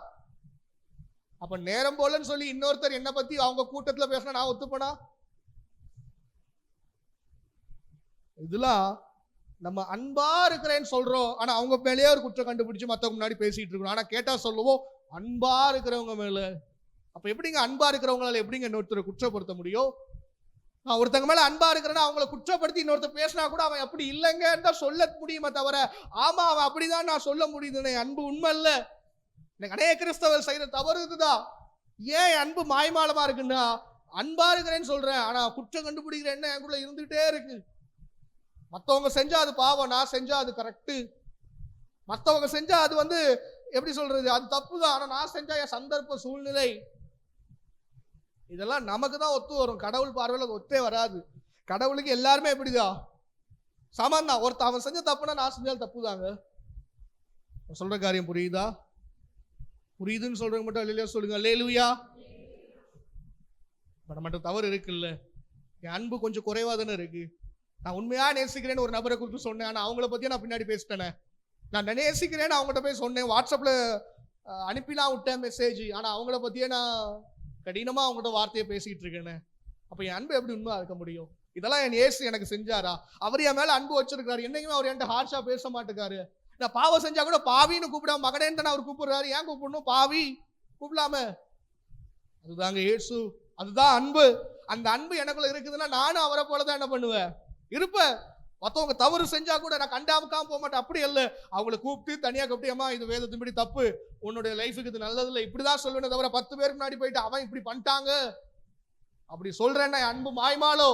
அப்ப நேரம் போலன்னு சொல்லி இன்னொருத்தர் என்ன பத்தி அவங்க கூட்டத்துல பேசினா நான் ஒத்துப்பனா? இதெல்லாம் நம்ம அன்பா இருக்கிறேன்னு சொல்றோம், ஆனா அவங்க மேலேயே ஒரு குற்றம் கண்டுபிடிச்சு மத்தவங்க முன்னாடி பேசிட்டு இருக்கோம். ஆனா கேட்டா சொல்லுவோம் அன்பா இருக்கிறவங்க மேல. அப்ப எப்படிங்க அன்பா இருக்கிறவங்களால எப்படிங்க இன்னொருத்தரை குற்றப்படுத்த முடியும்? நான் ஒருத்தங்க மேல அன்பா இருக்கிறேன்னா அவங்கள குற்றப்படுத்தி இன்னொருத்தர் பேசினா கூட அவன் அப்படி இல்லைங்கன்னு தான் சொல்ல முடியுமே தவிர, ஆமா அவன் அப்படிதான் நான் சொல்ல முடியுதுன்னு அன்பு உண்மை இல்ல. எனக்கு அநேக கிறிஸ்தவர் செய்யற தவறு இதுதான். ஏன் அன்பு மாய்மாலமா இருக்குன்னா, அன்பா இருக்கிறேன்னு சொல்றேன் ஆனா குற்றம் கண்டுபிடிக்கிற என்ன எனக்குள்ள இருந்துகிட்டே இருக்கு. மற்றவங்க செஞ்சா அது பாவம், நான் செஞ்சா அது கரெக்டு. மற்றவங்க செஞ்சா அது எப்படி சொல்றது, அது தப்பு தான், ஆனா நான் செஞ்சா என் சந்தர்ப்ப சூழ்நிலை இதெல்லாம் நமக்கு தான் ஒத்து வரும். கடவுள் பார்வையில் அது ஒத்தே வராது. கடவுளுக்கு எல்லாருமே எப்படிதான் சமம் தான். ஒருத்த அவன் செஞ்ச தப்புனா நான் செஞ்சாலும் தப்பு தாங்க. சொல்ற காரியம் புரியுதா? புரியுதுன்னு சொல்றவங்க மட்டும் அல்லேலூயா சொல்லுங்க. அல்லேலூயா. நம்மகிட்ட தவறு இருக்குல்ல, என் அன்பு கொஞ்சம் குறைவா தானே இருக்கு. நான் உண்மையா நேசிக்கிறேன்னு ஒரு நபரை குறித்து சொன்னேன், ஆனா அவங்கள பத்தியும் நான் பின்னாடி பேசிட்டேனே. நான் நேசிக்கிறேன்னு அவங்ககிட்ட போய் சொன்னேன், வாட்ஸ்அப்ல அனுப்பினா விட்டேன் மெசேஜ், ஆனா அவங்கள பத்தியே நான் கடினமா அவங்ககிட்ட வார்த்தையை பேசிட்டு இருக்கேனே. அப்ப என் அன்பு எப்படி உண்மையா இருக்க முடியும்? இதெல்லாம் என் இயேசு எனக்கு செஞ்சாரா? அவர் என் மேல அன்பு வச்சிருக்காரு, என்னைக்குமே அவர் என்கிட்ட ஹார்ஷா பேச மாட்டேக்காரு. நான் பாவம் செஞ்சா கூட பாவின்னு கூப்பிடாம மகனேன்னு தானே அவர் கூப்பிடுறாரு. ஏன் கூப்பிடணும் பாவி கூப்பிடலாம? அதுதாங்க இயேசு, அதுதான் அன்பு. அந்த அன்பு எனக்குள்ள இருக்குதுன்னா நானும் அவரை போலதான் என்ன பண்ணுவேன், இருப்பேன். மற்றவங்க தவறு செஞ்சா கூட நான் கண்டாமக்காம போக மாட்டேன். அப்படி இல்லை, அவங்கள கூப்பிட்டு தனியா கூப்பிட்டு, அம்மா இது வேதத்தின்படி தப்பு, உன்னுடைய லைஃபுக்கு இது நல்லது இல்லை, இப்படிதான் சொல்லுவேனே தவிர 10 பேருக்கு முன்னாடி போயிட்டு அவன் இப்படி பண்ணிட்டாங்க அப்படி சொல்றேன்னா அன்பு மாய்மாலோ.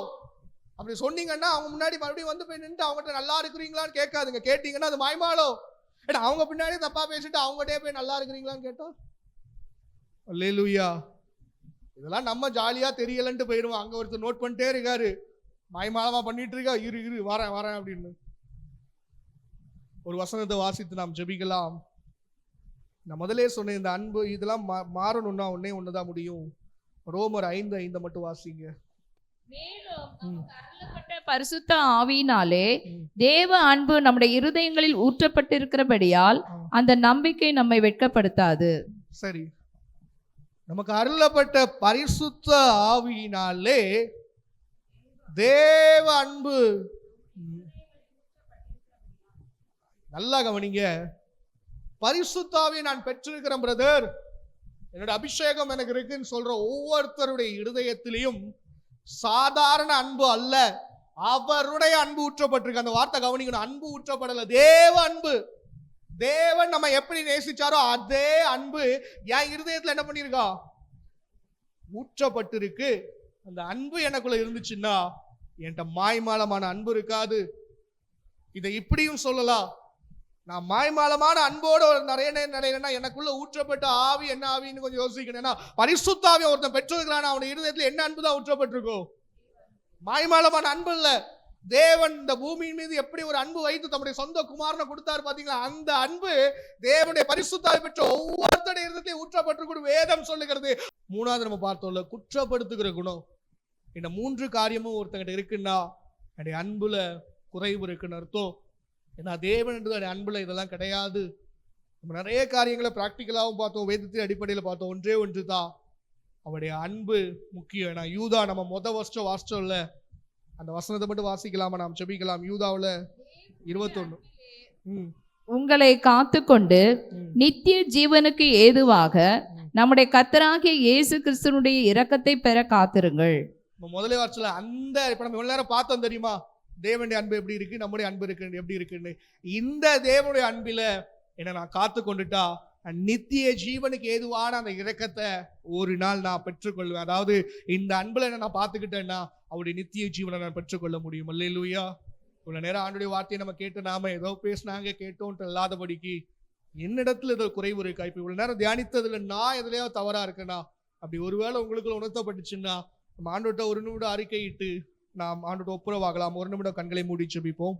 அப்படி சொன்னீங்கன்னா அவங்க முன்னாடி மறுபடியும் போய் நின்று அவங்ககிட்ட நல்லா இருக்கிறீங்களான்னு கேட்காதுங்க. கேட்டீங்கன்னா அது மாய்மாலோ. ஏன்னா அவங்க பின்னாடி தப்பா பேசிட்டு அவங்ககிட்டே போய் நல்லா இருக்கிறீங்களான்னு கேட்டா அல்லேலூயா. இதெல்லாம் நம்ம ஜாலியா தெரியலன்ட்டு போயிடுவோம். அங்க ஒருத்தர் நோட் பண்ணிட்டே இருக்காரு, மாய்மாலமா பண்ணிட்டு இருக்கா, இரு வரேன் அப்படின்னு. ஒரு வசனத்தை வாசித்து நாம் ஜெபிக்கலாம். நான் முதலே சொன்னேன், இந்த அன்பு இதெல்லாம் மாறணும்னா ஒன்னே ஒண்ணுதான் முடியும். ரோமர் 5:5 மட்டும் வாசிங்க. மேலும் நமக்கு அருளப்பட்ட பரிசுத்த ஆவியினாலே தேவ அன்பு நம்முடைய இருதயங்களில் ஊற்றப்பட்டிருக்கிறபடியால் அந்த நம்பிக்கை நம்மை வெட்கப்படுத்தாது. சரி, நமக்கு அருளப்பட்ட பரிசுத்த ஆவியினாலே தேவ அன்பு. நல்லா கவனிங்க, பரிசுத்தாவியை நான் பெற்றிருக்கிறேன் பிரதர், என்னோட அபிஷேகம் எனக்கு இருக்குன்னு சொல்ற ஒவ்வொருத்தருடைய இருதயத்திலையும் சாதாரண அன்பு அல்ல, அவருடைய அன்பு ஊற்றப்பட்டிருக்கு. அந்த வார்த்தை கவனிக்கணும், அன்பு ஊற்றப்படல, தேவ அன்பு. தேவன் நம்ம எப்படி நேசிச்சாரோ அதே அன்பு என் இருதயத்துல என்ன பண்ணிருக்கா, ஊற்றப்பட்டிருக்கு. அந்த அன்பு எனக்குள்ள இருந்துச்சுன்னா என்கிட்ட மாய்மாலமான அன்பு இருக்காது. இதை இப்படியும் சொல்லலாம், நான் மாய்மாலமான அன்போடு நிறைய எனக்குள்ள ஊற்றப்பட்ட ஆவி என்ன ஆவின்னு கொஞ்சம் யோசிக்கணும். ஏன்னா பரிசுத்தாவி ஒருத்தன் பெற்றிருக்கிறான், அவனுடைய இருதயத்துல என்ன அன்பு தான் ஊற்றப்பட்டிருக்கோம், மாய்மாலமான அன்பு இல்ல. தேவன் இந்த பூமியின் மீது எப்படி ஒரு அன்பு வைத்து தம்முடைய சொந்த குமாரனை கொடுத்தாரு பாத்தீங்களா, அந்த அன்பு தேவனுடைய பரிசுத்தாவி பெற்ற ஒவ்வொருத்தருடைய இருதயத்திலே ஊற்றப்பட்டிருக்கும் வேதம் சொல்லுகிறது. மூணாவது நம்ம பார்த்தோம்ல, குற்றப்படுத்துகிற குணம். இந்த 3 காரியமும் ஒருத்தங்கிட்ட இருக்குன்னா என்னுடைய அன்புல குறைவு இருக்குன்னு அர்த்தம். ஏன்னா தேவன் என்று அன்புல இதெல்லாம் கிடையாது. நம்ம நிறைய காரியங்களை பிராக்டிக்கலாகவும் பார்த்தோம், வேதத்தின் அடிப்படையில் பார்த்தோம். ஒன்றே ஒன்று தான், அவருடைய அன்பு முக்கியம். ஏன்னா யூதா நம்ம வருஷம் வாசிச்சோம்ல, அந்த வசனத்தை மட்டும் வாசிக்கலாமா, நாம் ஜெபிக்கலாம். யூதாவில் 21 உங்களை காத்துக்கொண்டு நித்திய ஜீவனுக்கு ஏதுவாக நம்முடைய கர்த்தராகிய இயேசு கிறிஸ்துனுடைய இரக்கத்தை பெற காத்திருங்கள். முதலே வார்த்தையில அந்த இப்ப நம்ம இவ்வளவு நேரம் பார்த்தோம் தெரியுமா, தேவனுடைய அன்பு எப்படி இருக்கு, நம்முடைய அன்பு இருக்கு எப்படி இருக்குன்னு. இந்த தேவனுடைய அன்பில என்ன நான் காத்து கொண்டுட்டா நித்திய ஜீவனுக்கு ஏதுவான அந்த இரக்கத்தை ஒரு நாள் நான் பெற்றுக்கொள்வேன். அதாவது இந்த அன்புல என்ன நான் பார்த்துக்கிட்டேன்னா அவருடைய நித்திய ஜீவனை நான் பெற்றுக்கொள்ள முடியும். அல்லேலூயா. இவ்வளவு நேரம் ஆண்டுடைய வார்த்தையை நம்ம கேட்டு நாம ஏதோ பேசினாங்க கேட்டோன்ட்டு இல்லாதபடிக்கு என்னிடத்துல ஏதோ குறைவு இருக்கா, இப்ப இவ்வளவு நேரம் தியானித்ததுல நான் எதுலயோ தவறா இருக்கேனா, அப்படி ஒருவேளை உங்களுக்குள்ள உணர்த்தப்பட்டுச்சுன்னா நம்ம ஆண்டோட்ட ஒரு நிமிடம் அறிக்கையிட்டு நாம் ஆண்டோட்ட ஒப்புரவாகலாம். ஒரு நிமிடம் கண்களை மூடி ஜெபிப்போம்.